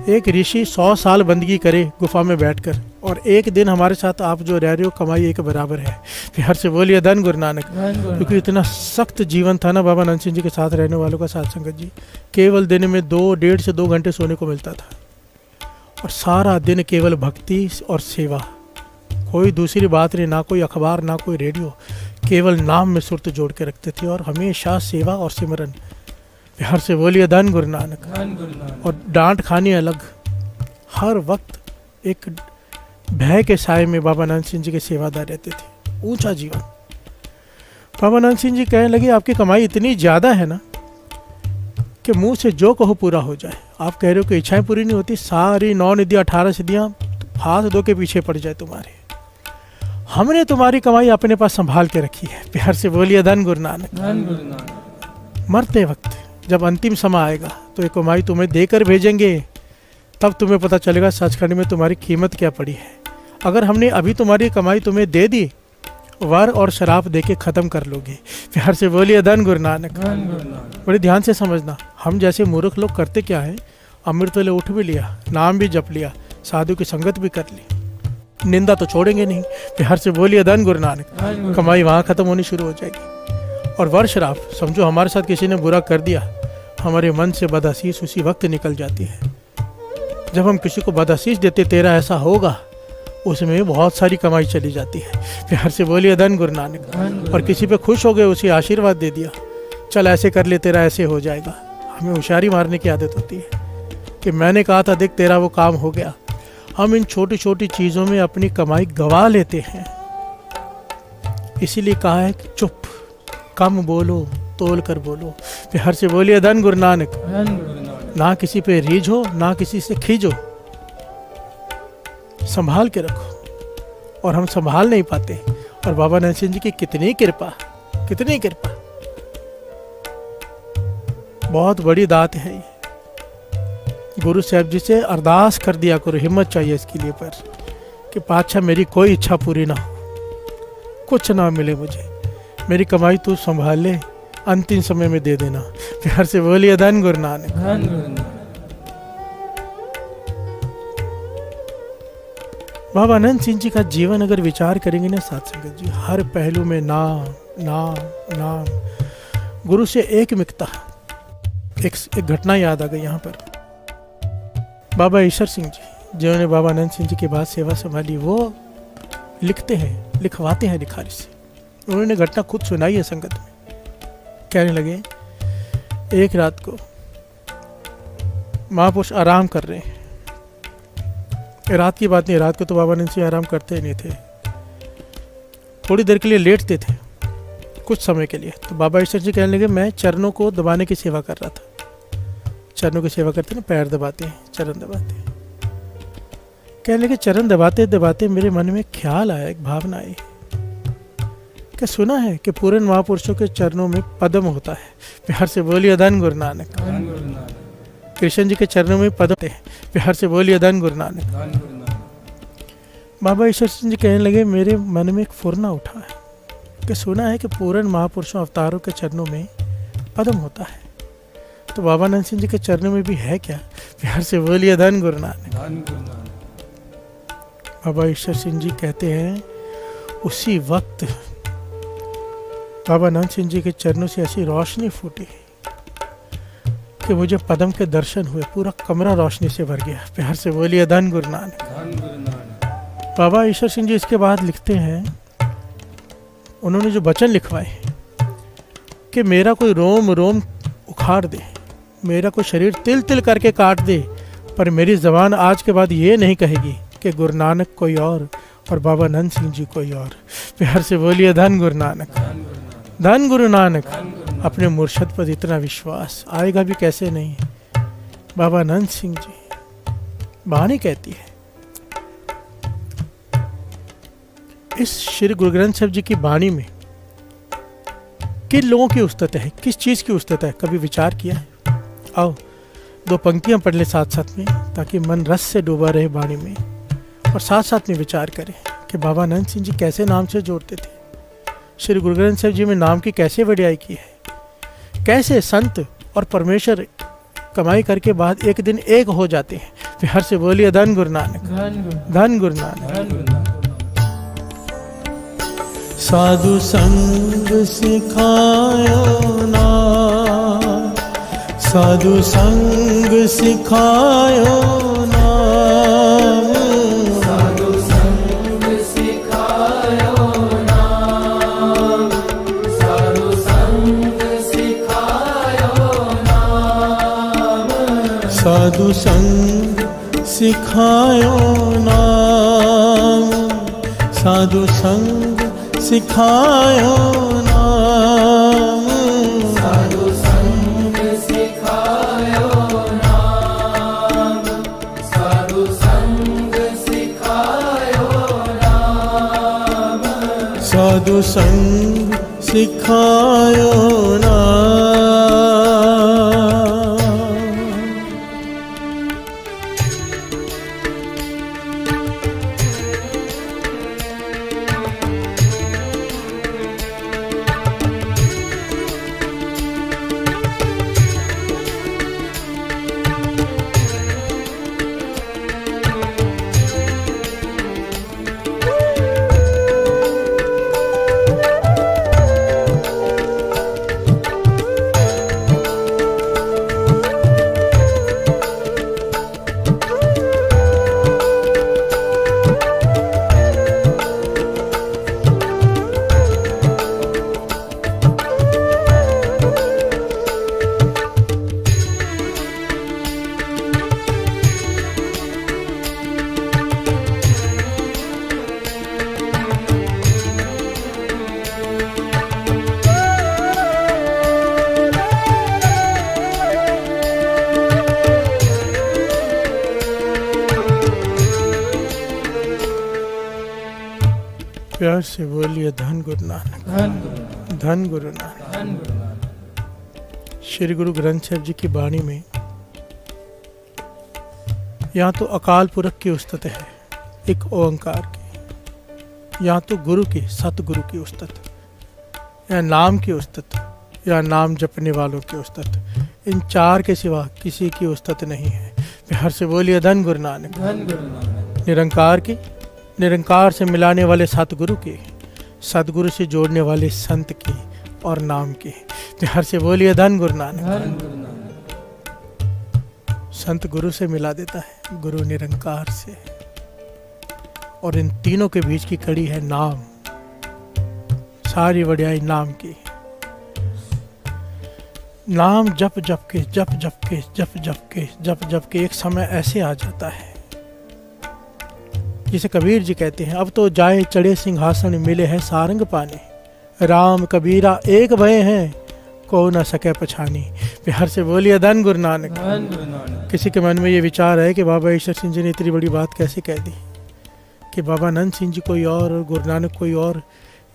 एक ऋषि 100 साल बंदगी करे गुफा में बैठकर, और एक दिन हमारे साथ आप जो रह रहे हो, कमाई एक बराबर है। प्यार से बोलिए धन गुरु नानक। धन गुरु क्योंकि इतना सख्त जीवन था ना बाबा नंद सिंह जी के साथ रहने वालों का, साथ संगत जी, केवल दिन में 1.5 से 2 घंटे सोने को मिलता था, और सारा दिन केवल भक्ति और सेवा, कोई दूसरी बात नहीं, ना कोई अखबार, ना कोई रेडियो, केवल नाम में सुरत जोड़ के रखते थे, और हमेशा सेवा और सिमरन। प्यार से बोलिए धन गुरु नानक। धन गुरु नानक। और डांट खानी अलग, हर वक्त एक भय के साए में बाबा नंद सिंह जी के सेवादार रहते थे। ऊंचा जीवन। बाबा नंद सिंह जी कहने लगे, आपकी कमाई इतनी ज़्यादा है ना कि मुंह से जो कहो पूरा हो जाए। आप कह रहे हो कि इच्छाएं पूरी नहीं होती, सारी 9 निधियाँ 18 सिद्धियाँ हाथ धो के पीछे पड़ जाए तुम्हारे। हमने तुम्हारी कमाई अपने पास संभाल के रखी है। प्यार से बोलिए धन गुरु नानक। धन गुरु नानक। मरते वक्त जब अंतिम समय आएगा तो ये कमाई तुम्हें देकर भेजेंगे, तब तुम्हें पता चलेगा सचखंड में तुम्हारी कीमत क्या पड़ी है। अगर हमने अभी तुम्हारी कमाई तुम्हें दे दी, वर और शराब देके ख़त्म कर लोगे। प्यार से बोलिए धन गुरु नानक। धन गुरु नानक। बड़े ध्यान से समझना, हम जैसे मूर्ख लोग करते क्या है, अमृत वेले उठ भी लिया, नाम भी जप लिया, साधु की संगत भी कर ली, निंदा तो छोड़ेंगे नहीं। प्यार से बोलिए धन गुरु नानक। कमाई वहाँ ख़त्म होनी शुरू हो जाएगी। और वर शराब, समझो हमारे साथ किसी ने बुरा कर दिया, हमारे मन से बदअसीस उसी वक्त निकल जाती है। जब हम किसी को बदअसीस देते, तेरा ऐसा होगा, उसमें बहुत सारी कमाई चली जाती है। प्यार से बोलिए धन गुरु नानक। और किसी पे खुश हो गए, उसे आशीर्वाद दे दिया, चल ऐसे कर ले, तेरा ऐसे हो जाएगा। हमें होशियारी मारने की आदत होती है कि मैंने कहा था, देख तेरा वो काम हो गया। हम इन छोटी छोटी चीज़ों में अपनी कमाई गंवा लेते हैं। इसीलिए कहा है कि चुप, कम बोलो, तोल कर बोलो। प्यार से बोलिए धन गुरु नानक। धन गुरु नानक। ना किसी पे रीझो, ना किसी से खींचो, संभाल के रखो। और हम संभाल नहीं पाते। और बाबा नंद सिंह जी की कितनी कृपा, कितनी कृपा, बहुत बड़ी दात है ये। गुरु साहब जी से अरदास कर दिया करो, हिम्मत चाहिए इसके लिए, पर कि पातशाह मेरी कोई इच्छा पूरी ना हो, कुछ ना मिले मुझे, मेरी कमाई तू संभाल ले, अंतिम समय में दे देना। प्यार से बोलिए धन गुरु नानक। धन गुरु नानक। बाबा नंद सिंह जी का जीवन अगर विचार करेंगे ना साथ संगत जी, हर पहलू में नाम नाम नाम। गुरु से एक मिकता। एक घटना याद आ गई यहाँ पर। बाबा ईश्वर सिंह जी जिन्होंने बाबा नंद सिंह जी के बाद सेवा संभाली, वो लिखते हैं, लिखवाते हैं लिखारी से। उन्होंने घटना खुद सुनाई है संगत में। कहने लगे, एक रात को महापुरुष आराम कर रहे हैं। रात की बात नहीं, रात को तो बाबा नंद सिंह आराम करते नहीं थे, थोड़ी देर के लिए लेटते थे, कुछ समय के लिए। तो बाबा ईश्वर जी कहने लगे, मैं चरणों को दबाने की सेवा कर रहा था। चरणों की सेवा करते ना, पैर दबाते हैं, चरण दबाते हैं। कहने लगे, चरण दबाते दबाते मेरे मन में ख्याल आया, एक भावना आई। क्या सुना है कि पूर्ण महापुरुषों के चरणों में पद्म होता है। प्यार से बोलिए धन गुरु नानक। धन गुरु नानक। कृष्ण जी के चरणों में पद्म होते हैं। प्यार से बोलिए धन गुरु नानक। धन गुरु नानक। बाबा ईश्वर सिंह जी कहने लगे, मेरे मन में एक फुरना उठा है कि सुना है कि पूर्ण महापुरुषों अवतारों के चरणों में पद्म होता है, तो बाबा नंद सिंह जी के चरणों में भी है क्या। प्यार से बोलिए धन गुरु नानक। धन गुरु नानक। बाबा ईश्वर सिंह जी कहते हैं उसी वक्त बाबा नंद सिंह जी के चरणों से ऐसी रोशनी फूटी कि मुझे पदम के दर्शन हुए, पूरा कमरा रोशनी से भर गया। प्यार से बोलिए धन गुरु नानक। धन गुरु नानक। बाबा ईश्वर सिंह जी इसके बाद लिखते हैं, उन्होंने जो वचन लिखवाए कि मेरा कोई रोम रोम उखाड़ दे, मेरा कोई शरीर तिल तिल करके काट दे, पर मेरी ज़बान आज के बाद ये नहीं कहेगी कि गुरु नानक कोई और बाबा नंद सिंह जी कोई और। प्यार से बोलिए धन गुरु नानक। धन गुरु नानक। अपने मुर्शद पर इतना विश्वास आएगा भी कैसे नहीं। बाबा नंद सिंह जी वाणी कहती है, इस श्री गुरु ग्रंथ साहिब जी की वाणी में किन लोगों की उस्तत है, किस चीज़ की उस्तत है, कभी विचार किया है? आओ 2 पंक्तियां पढ़ ले साथ साथ में, ताकि मन रस से डूबा रहे वाणी में, और साथ साथ में विचार करें कि बाबा नंद सिंह जी कैसे नाम से जोड़ते थे, श्री गुरु ग्रंथ साहिब जी में नाम की कैसे वडियाई की है, कैसे संत और परमेश्वर कमाई करके बाद एक दिन एक हो जाते हैं। प्यार से बोलिए धन गुरु नानक। धन गुरु नानक। साधु संग सिखायो ना, साधु संग सिखायो ना, साधु संग सिखायो ना, साधु संग सिखायो ना, साधु संग सिखायो ना, साधु संग सिखायो ना, साधु संग सिखायो ना, साधु संग सिखायो ना, साधु संग सिखायो ना। प्यार से बोलिए धन गुरु नानक। धन गुरु नानक। श्री गुरु ग्रंथ साहिब जी की वाणी में यहाँ तो अकाल पुरख की उस्तत है, एक ओंकार की, यहाँ तो गुरु की, सतगुरु की उस्तत, या नाम की उस्तत, या नाम जपने वालों की उस्तत। इन 4 के सिवा किसी की उस्तत नहीं है। प्यार से बोलिए धन गुरु नानक। निरंकार की, निरंकार से मिलाने वाले सतगुरु की, सतगुरु से जोड़ने वाले संत की, और नाम की। प्यार से बोलिए धन गुरु नानक। संत गुरु से मिला देता है, गुरु निरंकार से, और इन तीनों के बीच की कड़ी है नाम। सारी वडियाई नाम की। नाम जप जप के, जप जप के, जप जप के, जप जप के एक समय ऐसे आ जाता है जिसे कबीर जी कहते हैं, अब तो जाए चढ़े सिंहासन, मिले हैं सारंग पाने, राम कबीरा एक भय हैं, को न सके पछानी। प्यार से बोलिए धन गुरु नानक। किसी के मन में ये विचार है कि बाबा ईश्वर सिंह जी ने इतनी बड़ी बात कैसे कह दी कि बाबा नंद सिंह जी कोई और गुरु नानक कोई और,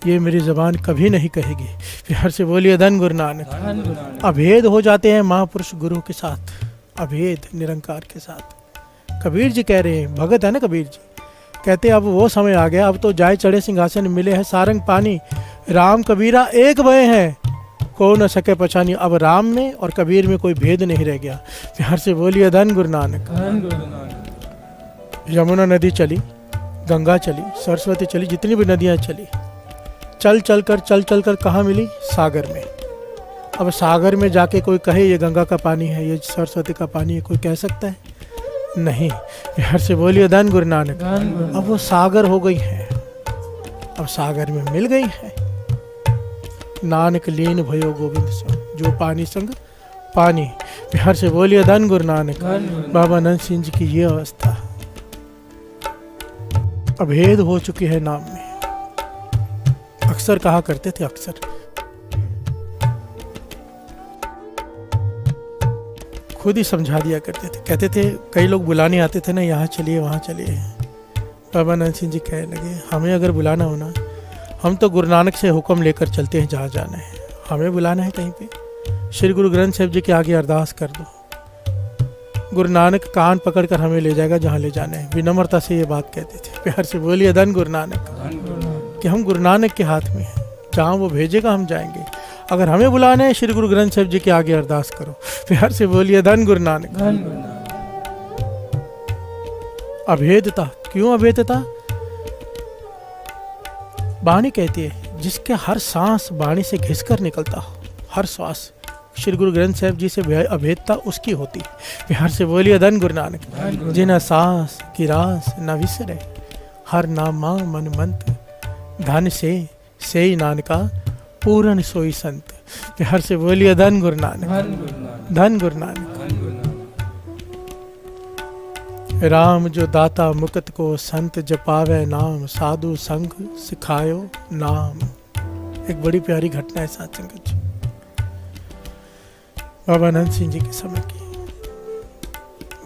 ये मेरी ज़बान कभी नहीं कहेगी। प्यार से बोलिए धन गुरु नानक। अभेद हो जाते हैं महापुरुष गुरु के साथ, अभेद निरंकार के साथ। कबीर जी कह रहे हैं, भगत है ना कबीर जी, कहते अब वो समय आ गया, अब तो जाए चढ़े सिंहासन, मिले हैं सारंग पानी, राम कबीरा एक भय हैं, को न सके पहचानी। अब राम में और कबीर में कोई भेद नहीं रह गया। प्यार से बोलिए धन गुरु नानक। धन गुरु नानक। यमुना नदी चली, गंगा चली, सरस्वती चली, जितनी भी नदियाँ चली, चल चल कर कहाँ मिली? सागर में। अब सागर में जाके कोई कहे ये गंगा का पानी है, ये सरस्वती का पानी है, कोई कह सकता है? नहीं। प्यार से बोलिए धन गुरु नानक। अब वो सागर हो गई है, अब सागर में मिल गई है। नानक लीन भयो गोविंद संग, जो पानी संग पानी। प्यार से बोलिए धन गुरु नानक। बाबा नंद सिंह जी की ये अवस्था अभेद हो चुकी है नाम में। अक्सर कहा करते थे, अक्सर खुद ही समझा दिया करते थे। कहते थे, कई लोग बुलाने आते थे ना, यहाँ चलिए वहाँ चलिए। बाबा नंद सिंह जी कहने लगे, हमें अगर बुलाना हो ना, हम तो गुरु नानक से हुक्म लेकर चलते हैं जहाँ जाना है। हमें बुलाना है कहीं पे, श्री गुरु ग्रंथ साहिब जी के आगे अरदास कर दो, गुरु नानक कान पकड़ कर हमें ले जाएगा जहाँ ले जाना है। विनम्रता से ये बात कहते थे। प्यार से बोलिए धन गुरु नानक। कि हम गुरु नानक के हाथ में हैं, जहाँ वो भेजेगा हम जाएंगे। अगर हमें बुलाना है, श्री गुरु ग्रंथ साहिब जी के आगे अरदास करो। प्यार से बोलिए धन गुरु नानक। अभेदता, क्यों अभेदता? वाणी कहती है, जिसके हर सांस वाणी से घिसकर निकलता हो, हर श्वास श्री गुरु ग्रंथ साहिब जी से अभेदता उसकी होती है। प्यार से बोलिए धन गुरु नानक। जिन सांस की रास न विसरे, हर नामा मन मंत, धन से नानका पूरन सोई संत। प्यार से बोलिए धन गुरु नानक। धन गुरु नानक। राम जो दाता मुक्त को, संत जपावे नाम, साधु संग सिखायो नाम। एक बड़ी प्यारी घटना है साथ संगत जी, बाबा नंद सिंह जी के समय की।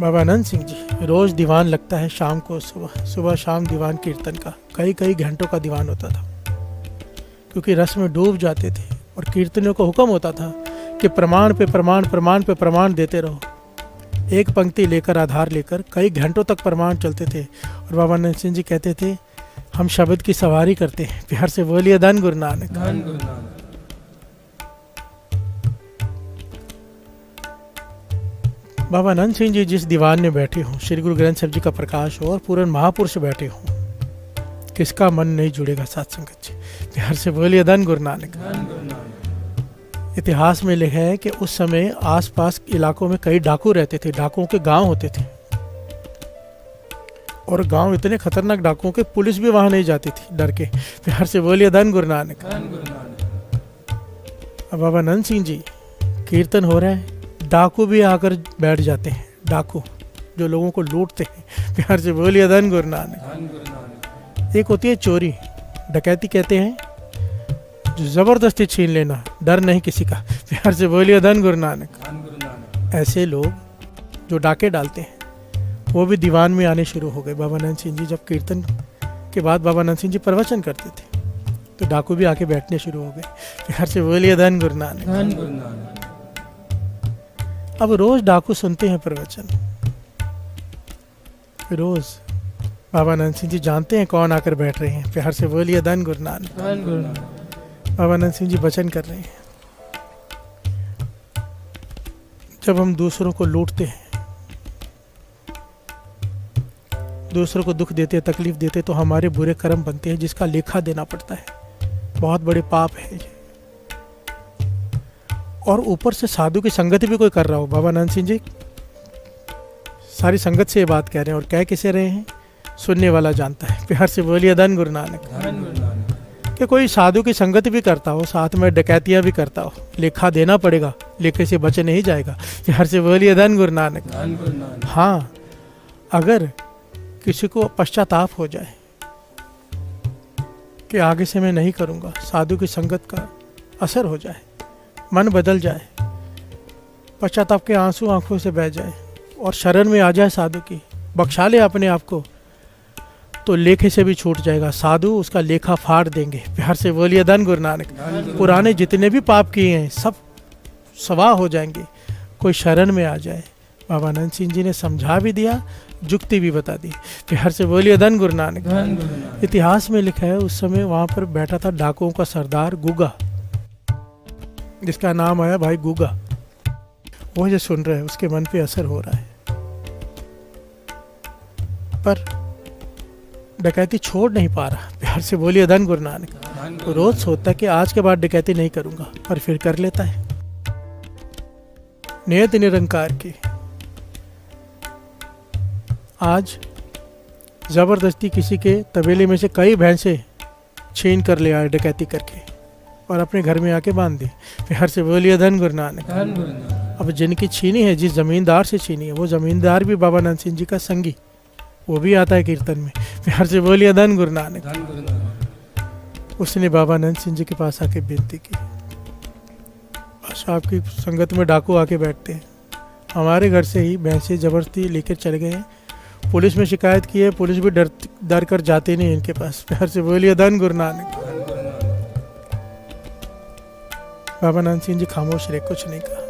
बाबा नंद सिंह जी रोज दीवान लगता है शाम को, सुबह शाम दीवान कीर्तन का, कई घंटों का दीवान होता था, क्योंकि रस में डूब जाते थे। और कीर्तनियों को हुक्म होता था कि प्रमाण पे प्रमाण, प्रमाण पे प्रमाण देते रहो। एक पंक्ति लेकर, आधार लेकर कई घंटों तक प्रमाण चलते थे। और बाबा नंद सिंह जी कहते थे, हम शब्द की सवारी करते हैं। प्यार से बोलिए धन गुरु नानक। धन गुरु नानक। बाबा नंद सिंह जी जिस दीवान में बैठे हों, श्री गुरु ग्रंथ साहिब जी का प्रकाश हो और पूर्ण महापुरुष बैठे हों, किसका मन नहीं जुड़ेगा साथ संगत जी? प्यार से बोलिए धन गुरु नानक। इतिहास में लिखा है कि उस समय आसपास इलाकों में कई डाकू रहते थे, डाकुओं के गांव होते थे, और गांव इतने खतरनाक डाकुओं के, पुलिस भी वहां नहीं जाती थी डर के। प्यार से बोलिए धन गुरु नानक। अब बाबा नंद सिंह जी कीर्तन हो रहा है, डाकू भी आकर बैठ जाते हैं, डाकू जो लोगों को लूटते हैं। प्यार से बोलिए धन गुरु नानक। एक होती है चोरी, डकैती कहते हैं, जो जबरदस्ती छीन लेना, डर नहीं किसी का। प्यार से बोलिए धन गुरु नानक। ऐसे लोग जो डाके डालते हैं, वो भी दीवान में आने शुरू हो गए। बाबा नंद सिंह जी जब कीर्तन के बाद बाबा नंद सिंह जी प्रवचन करते थे, तो डाकू भी आके बैठने शुरू हो गए। प्यार से बोलिए धन गुरु नानक। अब रोज डाकू सुनते हैं प्रवचन, रोज बाबा नंद सिंह जी जानते हैं कौन आकर बैठ रहे हैं। प्यार से बोलिए धन गुरु नानक। बाबा नंद सिंह जी वचन कर रहे हैं, जब हम दूसरों को लूटते हैं, दूसरों को दुख देते, तकलीफ देते, तो हमारे बुरे कर्म बनते हैं, जिसका लेखा देना पड़ता है। बहुत बड़े पाप है ये। और ऊपर से साधु की संगत भी कोई कर रहा हो। बाबा नंद सिंह जी सारी संगत से ये बात कह रहे हैं, और कह किसे रहे हैं? सुनने वाला जानता है। प्यार से बोलिए धन गुरु नानक। कि कोई साधु की संगत भी करता हो, साथ में डकैतियां भी करता हो, लेखा देना पड़ेगा, लेखे से बचे नहीं जाएगा। प्यार से बोलिए धन गुरु नानक। हाँ, अगर किसी को पश्चाताप हो जाए कि आगे से मैं नहीं करूँगा, साधु की संगत का असर हो जाए, मन बदल जाए, पश्चाताप के आंसू आंखों से बह जाए, और शरण में आ जाए साधु की, बख्शा ले अपने आप को, तो लेखे से भी छूट जाएगा। साधु उसका लेखा फाड़ देंगे। प्यार से बोलिए धन गुरु नानक। पुराने जितने भी पाप किए हैं सब सवा हो जाएंगे, कोई शरण में आ जाए। बाबा नंद सिंह जी ने समझा भी दिया, जुक्ति भी बता दी। प्यार से बोलिए धन गुरु नानक। इतिहास में लिखा है, उस समय वहाँ पर बैठा था डाकुओं का सरदार गुगा। जिसका नाम आया भाई गूगा, वो जो सुन रहा है उसके मन पे असर हो रहा है, पर डकैती छोड़ नहीं पा रहा। प्यार से बोलिए धन गुरु नानक। धन तो गुरु रोज सोचता है कि आज के बाद डकैती नहीं करूंगा, पर फिर कर लेता है। नियत निरंकार की आज जबरदस्ती किसी के तबेले में से कई भैंसे छीन कर ले आए डकैती करके और अपने घर में आके बांध दी। प्यार से बोलिए धन गुरु नानक। धन गुरु नानक। अब जिनकी छीनी है, जिस जमींदार से छीनी है, वो जमींदार भी बाबा नंद सिंह जी का संगी, वो भी आता है कीर्तन में। प्यार से बोलिए धन गुरु नानक। धन गुरु नानक। उसने बाबा नंद सिंह जी के पास आके विनती की, बस आपकी संगत में डाकू आके बैठते हैं, हमारे घर से ही भैंसे जबरदस्ती लेकर चले गए हैं, पुलिस में शिकायत की है, पुलिस भी डर कर जाते नहीं इनके पास। प्यार से बोलिए धन गुरु नानक। धन गुरु नानक। बाबा नंद सिंह जी खामोश रहे, कुछ नहीं कहा।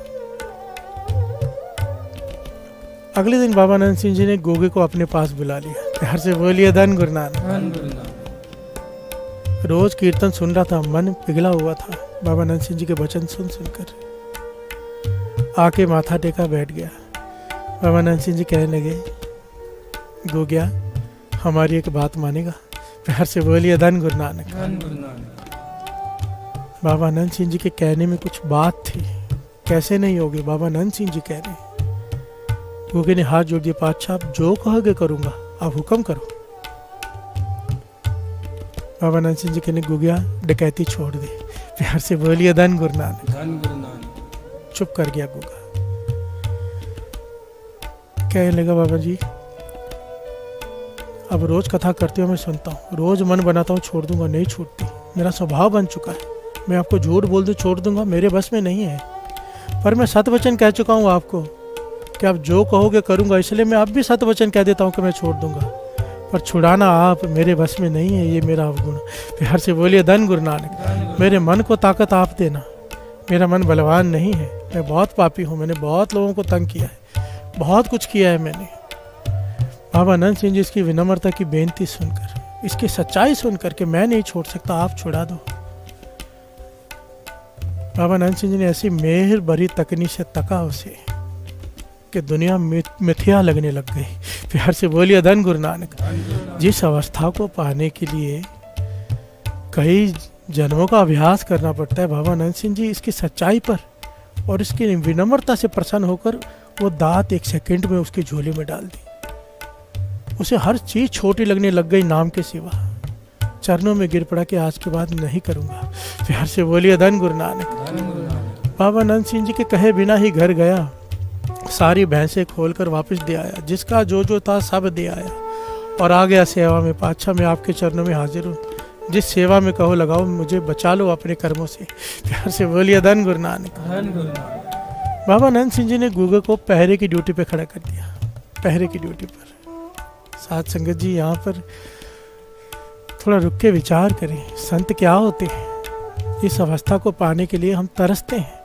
अगले दिन बाबा नंद सिंह जी ने गोगे को अपने पास बुला लिया। प्यार से बोलिए धन गुरु नानक। धन गुरु नानक। रोज कीर्तन सुन रहा था, मन पिघला हुआ था बाबा नंद सिंह जी के वचन सुन सुनकर। आके माथा टेका बैठ गया। बाबा नंद सिंह जी कहने लगे, गोग्या हमारी एक बात मानेगा? प्यार से बोलिए धन गुरु नानक। धन गुरु नानक। बाबा नंद सिंह जी के कहने में कुछ बात थी, कैसे नहीं होगी, बाबा नंद सिंह जी कह रहे। गोगे ने हाथ जोड़ दिया, पातशाह आप जो कहोगे करूंगा, आप हुक्म करो। बाबा नंद सिंह जी कहने, गोगिया डकैती छोड़ दे। प्यार से बोलिए धन गुरु नानक। धन गुरु नानक। चुप कर गया गोगा। कहने लगा, बाबा जी अब रोज कथा करते हो मैं सुनता हूँ, रोज मन बनाता हूँ छोड़ दूंगा, नहीं छूटती, मेरा स्वभाव बन चुका है। मैं आपको झूठ बोल दूँ छोड़ दूंगा, मेरे बस में नहीं है। पर मैं सत वचन कह चुका हूँ आपको कि आप जो कहोगे करूंगा, इसलिए मैं अब भी सत वचन कह देता हूँ कि मैं छोड़ दूंगा, पर छुड़ाना आप मेरे बस में नहीं है, ये मेरा अवगुण। प्यार से बोलिए धन गुरु नानक। मेरे मन को ताकत आप देना, मेरा मन बलवान नहीं है, मैं बहुत पापी हूँ, मैंने बहुत लोगों को तंग किया है, बहुत कुछ किया है मैंने। बाबा नंद सिंह जी इसकी विनम्रता की बेनती सुनकर, इसकी सच्चाई सुनकर कि मैं नहीं छोड़ सकता, आप छुड़ा दो। बाबा नंद सिंह जी ने ऐसी मेहर भरी तकनी से तका उसे कि दुनिया मिथ्या लगने लग गई। प्यार से बोलिए धन गुरु नानक। जिस अवस्था को पाने के लिए कई जन्मों का अभ्यास करना पड़ता है, बाबा नंद सिंह जी इसकी सच्चाई पर और इसकी विनम्रता से प्रसन्न होकर वो दांत एक सेकंड में उसकी झोली में डाल दी। उसे हर चीज छोटी लगने लग गई नाम के सिवा। चरणों में गिर पड़ा कि आज के बाद नहीं करूंगा। प्यार से बोलिए धन गुरु नानक। धन गुरु नानक। बाबा नंद सिंह जी के कहे बिना ही घर गया, सारी भैंसें खोलकर वापस दे आया, जिसका जो जो था सब दे आया और आ गया सेवा में। पातशाह मैं आपके चरणों में हाजिर हूँ, जिस सेवा में कहो लगाओ, मुझे बचा लो अपने कर्मों से। प्यार से बोलिए धन गुरु नानक। धन गुरु नानक। बाबा नंद सिंह जी ने गूगे को पहरे की ड्यूटी पे खड़ा कर दिया। पहरे की ड्यूटी पर साथ संगत जी यहाँ पर थोड़ा रुक के विचार करें, संत क्या होते हैं। इस अवस्था को पाने के लिए हम तरसते हैं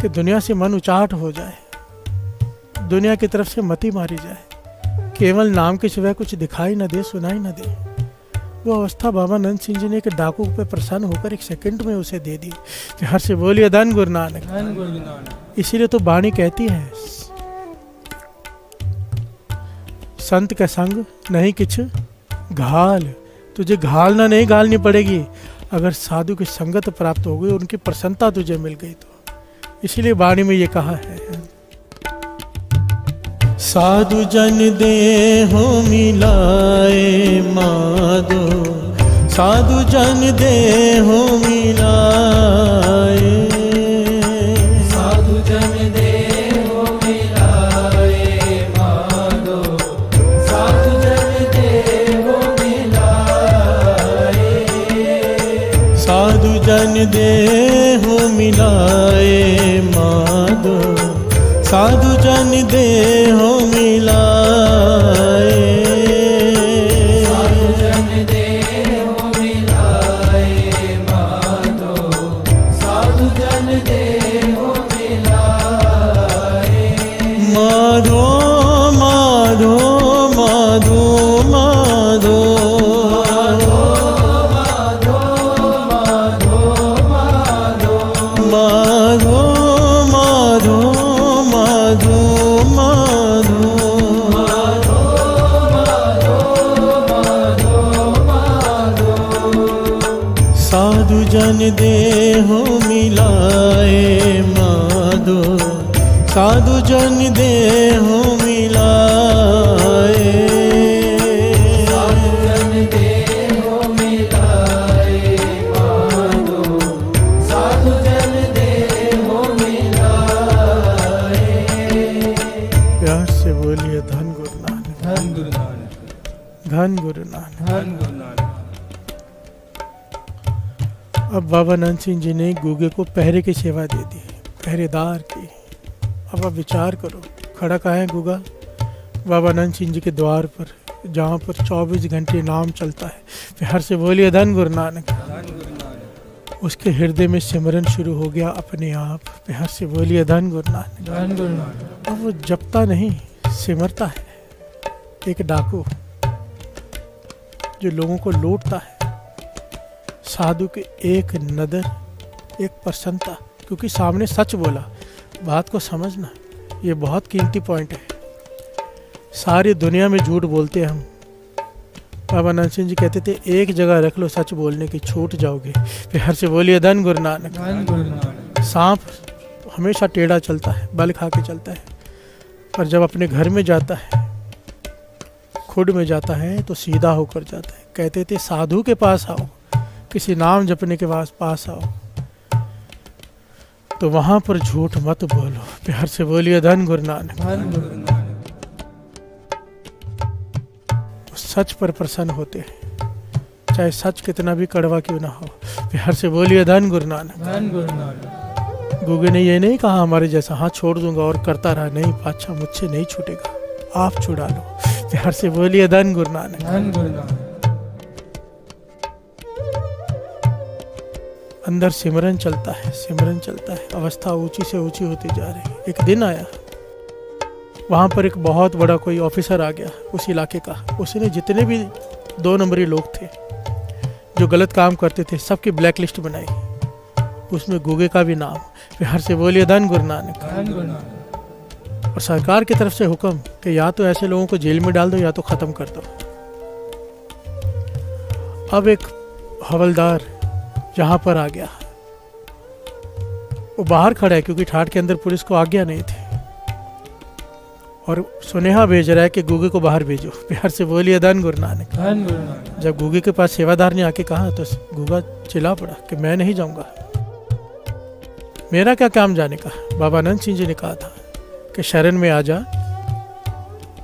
कि दुनिया से मन उचाट हो जाए, दुनिया की तरफ से मति मारी जाए, केवल नाम के सिवाय कुछ दिखाई न दे, सुनाई न दे। वो अवस्था बाबा नंद सिंह जी ने एक डाकू पे प्रसन्न होकर एक सेकंड में उसे दे दी। हर से बोलिए धन गुरु नानक। धन गुरु नानक। इसीलिए तो वाणी कहती है, संत का संग नहीं किछ घाल, तुझे घालना नहीं घालनी पड़ेगी। अगर साधु की संगत प्राप्त हो गई, उनकी प्रसन्नता तुझे मिल गई तो। इसीलिए वाणी में ये कहा है, साधु जन देहो मिलाए माधो, साधु जन देहो मिलाए, साधु जन देहो मिलाए माधो, साधु जन देहो मिलाए, साधु जन देहो मिलाए माधो, साधु जन देहो मिलाए, साधु जन देहो मिलाए माधो, साधु जन देहो मिलाए, माधो माधो माधो माधो माधो माधो माधो माधो जन देहो मिलाए माधो, साधु जन देहो मिलाए। साधु जन देहो मिलाए माधो, साधु जन देहो मिलाए। प्यार से बोलिए धन गुरु नानक, धन गुरु नानक, धन गुरु नानक। धन गुरु नानक। अब बाबा नंद सिंह जी ने गूगे को पहरे की सेवा दे दी, पहरेदार की। अब आप विचार करो, खड़ा कहाँ है गूगा? बाबा नंद सिंह जी के द्वार पर, जहाँ पर 24 घंटे नाम चलता है। फिर से बोलिए धन गुरु नानक। धन गुरु नानक, उसके हृदय में सिमरन शुरू हो गया अपने आप। फिर से बोलिए धन गुरु नानक। धन गुरु नानक। अब वो जपता नहीं, सिमरता है। एक डाकू जो लोगों को लूटता है, साधु के एक नदर, एक प्रसन्नता, क्योंकि सामने सच बोला। बात को समझना, ये बहुत कीमती पॉइंट है। सारी दुनिया में झूठ बोलते हैं हम। बाबा नंद सिंह जी कहते थे एक जगह रख लो सच बोलने की, छूट जाओगे। फिर हर से बोलिए धन गुरु नानक। धन गुरु नानक। सांप हमेशा टेढ़ा चलता है, बल खा के चलता है, पर जब अपने घर में जाता है, खुद में जाता है, तो सीधा होकर जाता है। कहते थे साधु के पास आओ, किसी नाम जपने के पास आओ, तो वहां पर झूठ मत बोलो। प्यार से बोलिए धन गुरु नानक। धन गुरु नानक। सच पर प्रसन्न होते हैं, चाहे सच कितना भी कड़वा क्यों ना हो। प्यार से बोलिए धन गुरु नानक। धन गुरु नानक। गूगे ने ये नहीं कहा हमारे जैसा हाँ छोड़ दूंगा और करता रहा। नहीं बादशाह, मुझसे नहीं छूटेगा, आप छुड़ा लो। प्यार से बोलिए धन गुरु नानक। धन गुरु नानक। अंदर सिमरन चलता है, सिमरन चलता है, अवस्था ऊंची से ऊंची होती जा रही है। एक दिन आया, वहाँ पर एक बहुत बड़ा कोई ऑफिसर आ गया उस इलाके का। उसने जितने भी 2 नंबरी लोग थे जो गलत काम करते थे, सबकी ब्लैक लिस्ट बनाई, उसमें गूगे का भी नाम। बिहार से बोलिए धन गुरु नानक। धन गुरु नानक। और सरकार की तरफ से हुक्म कि या तो ऐसे लोगों को जेल में डाल दो या तो ख़त्म कर दो। अब एक हवलदार यहाँ पर आ गया, वो बाहर खड़ा है क्योंकि ठाठ के अंदर पुलिस को आज्ञा नहीं थी, और सुनेहा भेज रहा है कि गूगे को बाहर भेजो। बिहार से बोलिए धन गुरु नानक। धन गुरु नानक। जब गूगे के पास सेवादार ने आके कहा तो गूगा चिल्ला पड़ा कि मैं नहीं जाऊंगा, मेरा क्या काम जाने का। बाबा नंद सिंह जी ने कहा था कि शरण में आ जा,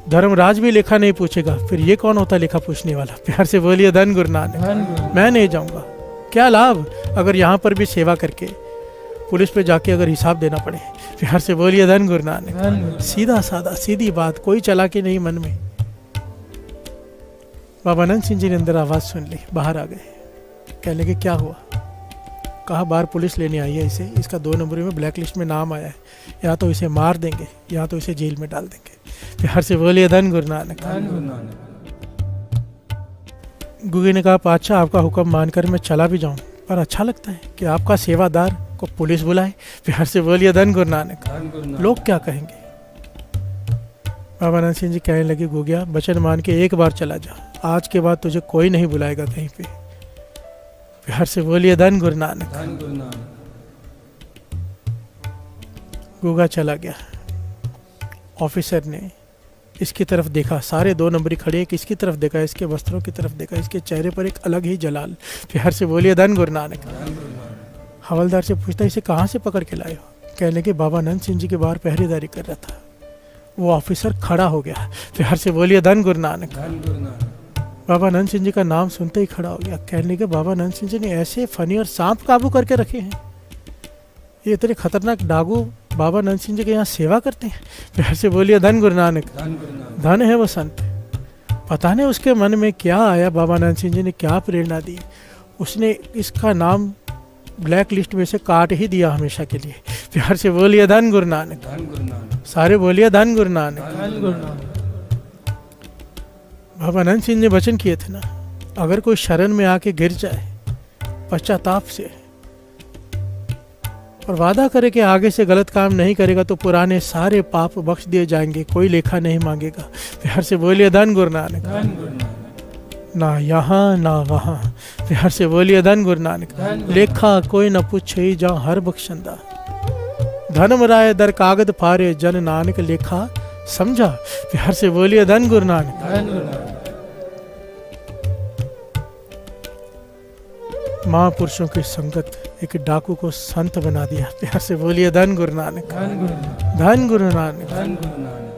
धर्मराज भी लेखा नहीं पूछेगा, फिर ये कौन होता लेखा पूछने वाला। प्यार से बोलिए धन गुरु नानक। धन गुरु। मैं नहीं जाऊंगा, क्या लाभ अगर यहाँ पर भी सेवा करके पुलिस पे जाके अगर हिसाब देना पड़े। प्यार से बोलिए धन गुरु नानक। धन गुरु। सीधा साधा सीधी बात, कोई चालाकी नहीं मन में। बाबा नंद सिंह जी ने अंदर आवाज सुन ली, बाहर आ गए, कहने लगे क्या हुआ। कहा बाहर पुलिस लेने आई है इसे, इसका 2 नंबरी में ब्लैक लिस्ट में नाम आया है, या तो इसे मार देंगे या तो इसे जेल में डाल देंगे। प्यार से बोलिए धन गुरु नानक। धन गुरु नानक। गूगे ने कहा पातशाह आपका हुक्म मानकर मैं चला भी जाऊं, पर अच्छा लगता है कि आपका सेवादार को पुलिस बुलाए। प्यार से बोलिए धन गुरु नानक। धन गुरु नानक। लोग क्या कहेंगे। बाबा नंद सिंह जी कहने लगे गोगिया वचन मान के एक बार चला जा, आज के बाद तुझे कोई नहीं बुलाएगा कहीं पे। प्यार से बोलिए धन गुरु नानक। धन गुरु नानक। गूगा चला गया। ऑफिसर ने इसकी तरफ देखा, सारे 2 नंबरी खड़े, किसकी तरफ देखा, इसके वस्त्रों की तरफ देखा, इसके चेहरे पर एक अलग ही जलाल। प्यार से बोलिए धन गुरु नानक। धन गुरु नानक। हवलदार से पूछता इसे कहाँ से पकड़ के लाए हो। कहने के बाबा नंद सिंह जी के बाहर पहरेदारी कर रहा था। वो ऑफिसर खड़ा हो गया। प्यार से बोलिए धन गुरु नानक। धन गुरु नानक। बाबा नंद सिंह जी का नाम सुनते ही खड़ा हो गया। कहने के बाबा नंद सिंह जी ने ऐसे फनी और सांप काबू करके रखे हैं, ये इतने खतरनाक डाकू बाबा नंद सिंह जी के यहाँ सेवा करते हैं। प्यार से बोलिए धन गुरु नानक। धन गुरु नानक। धन है वो संत। पता नहीं उसके मन में क्या आया, बाबा नंद सिंह जी ने क्या प्रेरणा दी, उसने इसका नाम ब्लैक लिस्ट में से काट ही दिया हमेशा के लिए। प्यार से बोलिए धन गुरु नानक। धन गुरु नानक। सारे बोलिए धन गुरु नानक। धन गुरु नानक। बाबा नंद सिंह ने वचन किए थे ना, अगर कोई शरण में आके गिर जाए पश्चाताप से और वादा करे कि आगे से गलत काम नहीं करेगा तो पुराने सारे पाप बख्श दिए जाएंगे, कोई लेखा नहीं मांगेगा। प्यार से बोलिए धन गुरु नानक। धन गुरु नानक। ना यहाँ ना वहाँ। प्यार से बोलिए धन गुरु नानक। लेखा कोई न पूछे जा हर बख्शंदा, धर्म राय दर कागद फारे जन नानक लेखा समझा। प्यार से बोलिए धन गुरु नानक। धन गुरु नानक। महापुरुषों की संगत एक डाकू को संत बना दिया। प्यार से बोलिए धन गुरु नानक। धन गुरु नानक। धन गुरु नानक। धन गुरु नानक।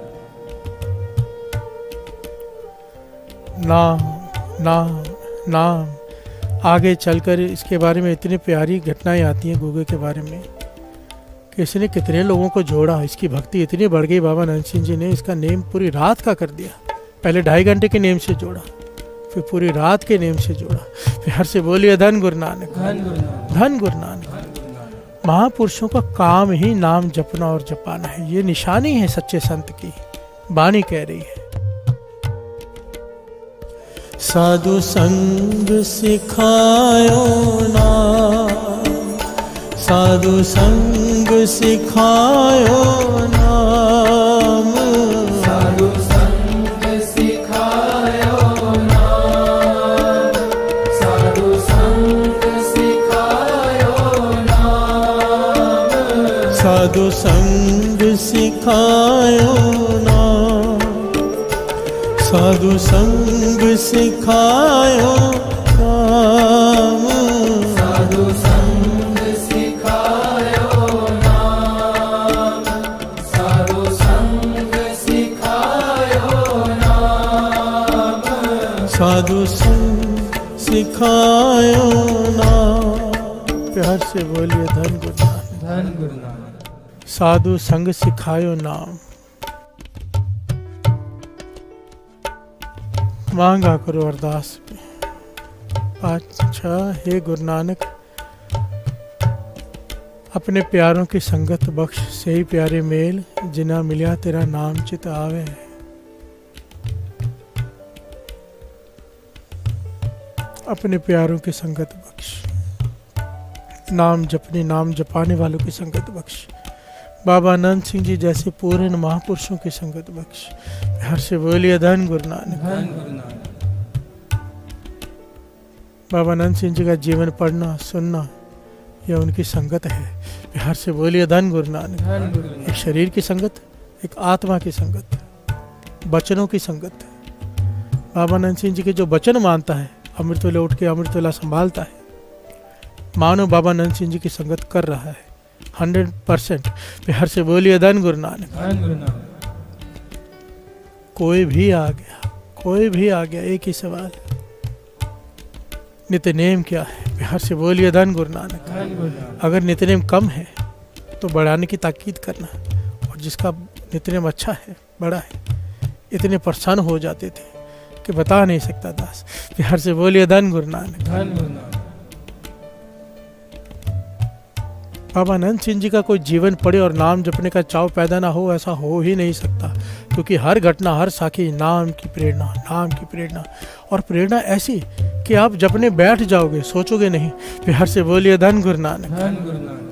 नाम नाम नाम। आगे चलकर इसके बारे में इतनी प्यारी घटनाएं आती हैं गूगे के बारे में कि इसने कितने लोगों को जोड़ा। इसकी भक्ति इतनी बढ़ गई, बाबा नंद सिंह जी ने इसका नेम पूरी रात का कर दिया। पहले 2.5 घंटे के नेम से जोड़ा, फिर पूरी रात के नेम से जोड़ा। प्यार से बोलिए धन गुरु नानक। धन गुरु नानक। धन गुरु नानक। धन गुरु नानक। महापुरुषों का काम ही नाम जपना और जपाना है। ये निशानी है सच्चे संत की। बानी कह रही है, साधु संग सिखायो नाम, साधु संग सिखायो नाम, साधु संग सिखायो नाम, साधु संग सिखायो नाम, साधु संग सिखायो नाम, साधु संग सिखायो नाम, साधु संग सिखायो नाम, साधु संग सिखायो नाम, साधु संग सिखायो नाम। प्यार से बोलिए धन गुरु नानक। धन गुरु नानक। साधु संग सिखायो नाम। मांगा करो अरदास में। 5-6 हे गुरु नानक, अपने प्यारों की संगत बख्श, सही प्यारे मेल जिना मिलिया तेरा नाम चित आवे। अपने प्यारों की संगत बख्श, नाम जपने नाम जपाने वालों की संगत बख्श। बाबा नंद सिंह जी जैसे पूर्ण महापुरुषों की संगत बख्श। प्यार से बोलिए धन गुरु नानक। धन गुरु नानक। बाबा नंद सिंह जी का जीवन पढ़ना सुनना यह उनकी संगत है। प्यार से बोलिए धन गुरु नानक। धन गुरु नानक। एक शरीर की संगत, एक आत्मा की संगत, वचनों की संगत। बाबा नंद सिंह जी के जो वचन मानता है, अमृत वेला उठ के अमृत वेला संभालता है, मानो बाबा नंद सिंह जी की संगत कर रहा है 100%। प्यार से बोलिए धन गुरु नानक। धन गुरु नानक। कोई भी आ गया, कोई भी आ गया, एक ही सवाल, नित्यनेम क्या है? प्यार से बोलिए धन गुरु नानक। धन गुरु नानक। अगर नित्यनेम कम है तो बढ़ाने की ताकीद करना, और जिसका नित्यनेम अच्छा है, बड़ा है, इतने परेशान हो जाते थे कि बता नहीं सकता दास। प्यार से बोलिए धन गुरु नानक। धन गुरु नानक। बाबा नंद सिंह जी का कोई जीवन पढ़े और नाम जपने का चाव पैदा ना हो, ऐसा हो ही नहीं सकता, क्योंकि हर घटना हर साखी नाम की प्रेरणा, नाम की प्रेरणा, और प्रेरणा ऐसी कि आप जपने बैठ जाओगे, सोचोगे नहीं। प्यार से बोलिए धन गुरु नानक। धन गुरु नानक।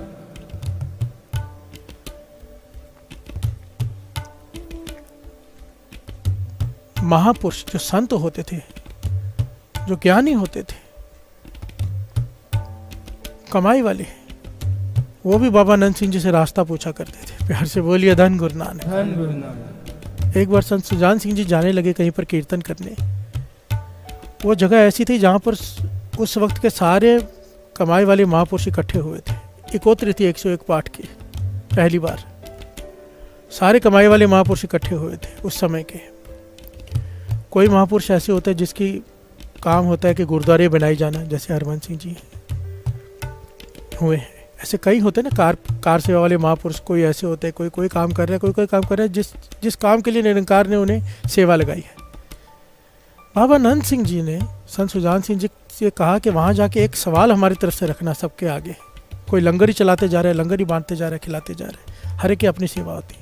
महापुरुष जो संत होते थे, जो ज्ञानी होते थे, कमाई वाले, वो भी बाबा नंद सिंह जी से रास्ता पूछा करते थे। प्यार से बोलिए धन गुरु नानक। धन गुरु नानक। एक बार संत सुजान सिंह जी जाने लगे कहीं पर कीर्तन करने। वो जगह ऐसी थी जहाँ पर उस वक्त के सारे कमाई वाले महापुरुष इकट्ठे हुए थे। इकोत्री थी 101 पाठ की, पहली बार सारे कमाई वाले महापुरुष इकट्ठे हुए थे उस समय के। कोई महापुरुष ऐसे होते हैं जिसकी काम होता है कि गुरुद्वारे बनाई जाना, जैसे हरवंश सिंह जी हुए हैं। ऐसे कई होते हैं ना कार सेवा वाले महापुरुष। कोई ऐसे होते हैं, कोई काम कर रहे हैं, कोई काम कर रहे हैं, जिस काम के लिए निरंकार ने उन्हें सेवा लगाई है। बाबा नंद सिंह जी ने संत सुजान सिंह जी से कहा कि वहाँ जाके एक सवाल हमारी तरफ से रखना सबके आगे। कोई लंगर ही चलाते जा रहे हैं, लंगर ही बांटते जा रहे हैं, खिलाते जा रहे हैं, हर एक की अपनी सेवा होती।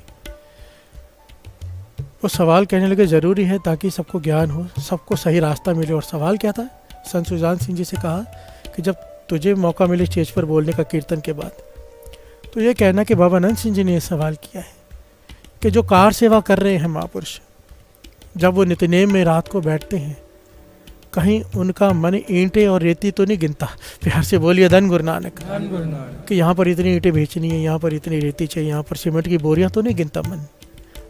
वो सवाल कहने लगे ज़रूरी है ताकि सबको ज्ञान हो, सबको सही रास्ता मिले। और सवाल क्या था? संत सुजान सिंह जी से कहा कि जब तुझे मौका मिले स्टेज पर बोलने का कीर्तन के बाद, तो ये कहना कि बाबा नंद सिंह जी ने यह सवाल किया है कि जो कार सेवा कर रहे हैं महापुरुष, जब वो नित्यनेम में रात को बैठते हैं कहीं उनका मन ईंटें और रेती तो नहीं गिनता। प्यार से बोलिए धन गुरु नानक। धन गुरु नानक। कि यहाँ पर इतनी ईंटें बेचनी है, यहाँ पर इतनी रेती चाहिए, यहाँ पर सीमेंट की बोरियां तो नहीं गिनता मन।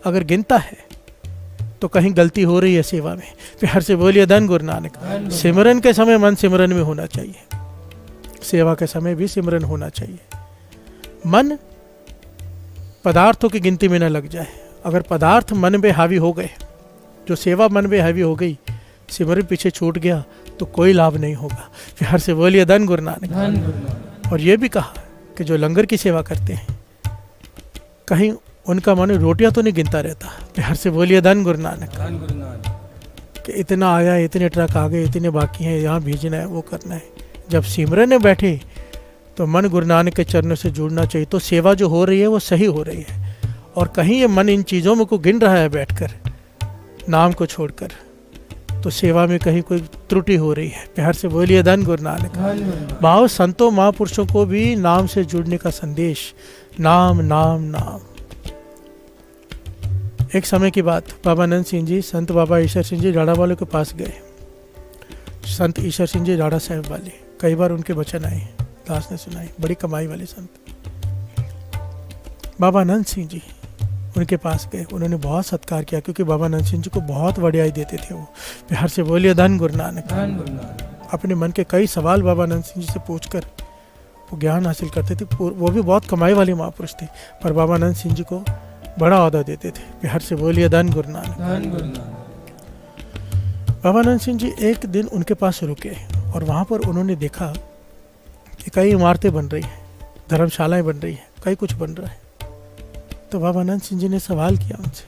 अगर गिनता है तो कहीं गलती हो रही है सेवा में। प्यार से बोलिए धन गुरु नानक। सिमरन के समय मन सिमरन में होना चाहिए, सेवा के समय भी सिमरन होना चाहिए। मन पदार्थों की गिनती में न लग जाए। अगर पदार्थ मन पे हावी हो गए, जो सेवा मन पे हावी हो गई, सिमरन पीछे छूट गया तो कोई लाभ नहीं होगा। प्यार से बोलिए धन गुरु नानक। धन गुरु नानक। और ये भी कहा कि जो लंगर की सेवा करते हैं, कहीं उनका मन रोटियां तो नहीं गिनता रहता। प्यार से बोलिए धन गुरु नानक। धन गुरु नानक। कि इतना आया, इतने ट्रक आ गए, इतने बाकी हैं, यहाँ भेजना है, वो करना है। जब सिमरन में बैठे तो मन गुरु नानक के चरणों से जुड़ना चाहिए, तो सेवा जो हो रही है वो सही हो रही है। और कहीं ये मन इन चीज़ों में को गिन रहा है बैठकर, नाम को छोड़कर, तो सेवा में कहीं कोई त्रुटि हो रही है। प्यार से बोलिए धन गुरु नानक। धन गुरु नानक। भाव संतों महापुरुषों को भी नाम से जुड़ने का संदेश, नाम नाम नाम। एक समय की बात, बाबा नंद सिंह जी संत बाबा ईश्वर सिंह जी राड़ा वालों के पास गए। संत ईश्वर सिंह जी राड़ा साहब वाले, कई बार उनके वचन आए, दास ने सुनाई, बड़ी कमाई वाले संत। बाबा नंद सिंह जी उनके पास गए, उन्होंने बहुत सत्कार किया, क्योंकि बाबा नंद सिंह जी को बहुत वडियाई देते थे वो। प्यार से बोलिए धन गुरु नानक। धन गुरु नानक। अपने मन के कई सवाल बाबा नंद सिंह जी से पूछकर वो ज्ञान हासिल करते थे। वो भी बहुत कमाई वाले महापुरुष थे, पर बाबा नंद सिंह जी को बड़ा औहदा देते थे। प्यार से बोलिए धन गुरु नानक। धन गुरु नानक। बाबा नंद सिंह जी एक दिन उनके पास रुके और वहाँ पर उन्होंने देखा कि कई इमारतें बन रही हैं, धर्मशालाएं बन रही हैं, कई कुछ बन रहा है। तो बाबा नंद सिंह जी ने सवाल किया उनसे,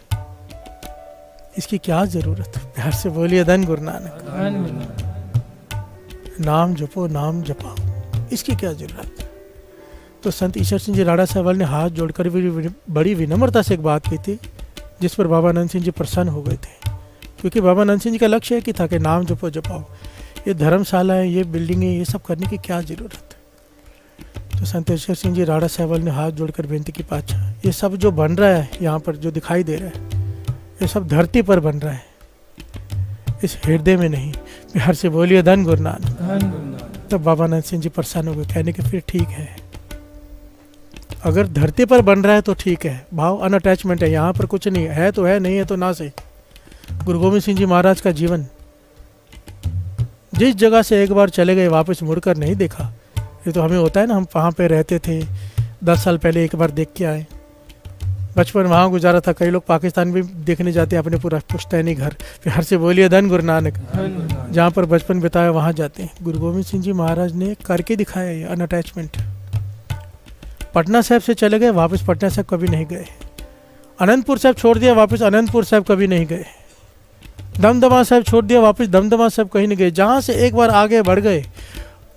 इसकी क्या जरूरत? प्यार से बोलिए धन गुरु नानक। धन गुरु नानक। नाम जपो, नाम जपाओ, इसकी क्या जरूरत? तो संत ईश्वर सिंह जी राड़ा साहब ने हाथ जोड़कर बड़ी विनम्रता से एक बात की थी, जिस पर बाबा नंद सिंह जी प्रसन्न हो गए थे। क्योंकि बाबा नंद सिंह जी का लक्ष्य एक ही था कि नाम जपो जपाओ। ये धर्मशाला है, ये बिल्डिंग है, ये सब करने की क्या जरूरत? तो संत ईश्वर सिंह जी राड़ा साहब ने हाथ जोड़कर बेनती की, पातशाह ये सब जो बन रहा है यहाँ पर, जो दिखाई दे रहा है, ये सब धरती पर बन रहा है, इस हृदय में नहीं। प्यार से बोलिए धन गुरु नानक। धन गुरु नानक। तब बाबा नंद सिंह जी प्रसन्न हो गए, कहने के फिर ठीक है, अगर धरती पर बन रहा है तो ठीक है, भाव अनअटैचमेंट है, यहाँ पर कुछ नहीं है तो है, नहीं है तो ना सही। गुरु गोविंद सिंह जी महाराज का जीवन, जिस जगह से एक बार चले गए वापस मुड़कर नहीं देखा। ये तो हमें होता है ना, हम वहाँ पे रहते थे, 10 साल पहले एक बार देख के आए, बचपन वहाँ गुजारा था। कई लोग पाकिस्तान भी देखने जाते हैं अपने पूरा पुश्तैनी घर। प्यार से बोलिए धन गुरु नानक। जहाँ पर बचपन बिताया वहाँ जाते हैं। गुरु गोविंद सिंह जी महाराज ने करके दिखाया ये अनअटैचमेंट। पटना साहब से चले गए, वापस पटना साहब कभी नहीं गए। अनंतपुर साहब छोड़ दिया, वापस अनंतपुर साहब कभी नहीं गए। दमदमा साहब छोड़ दिया, वापस दमदमा साहब कहीं नहीं गए। जहाँ से एक बार आगे बढ़ गए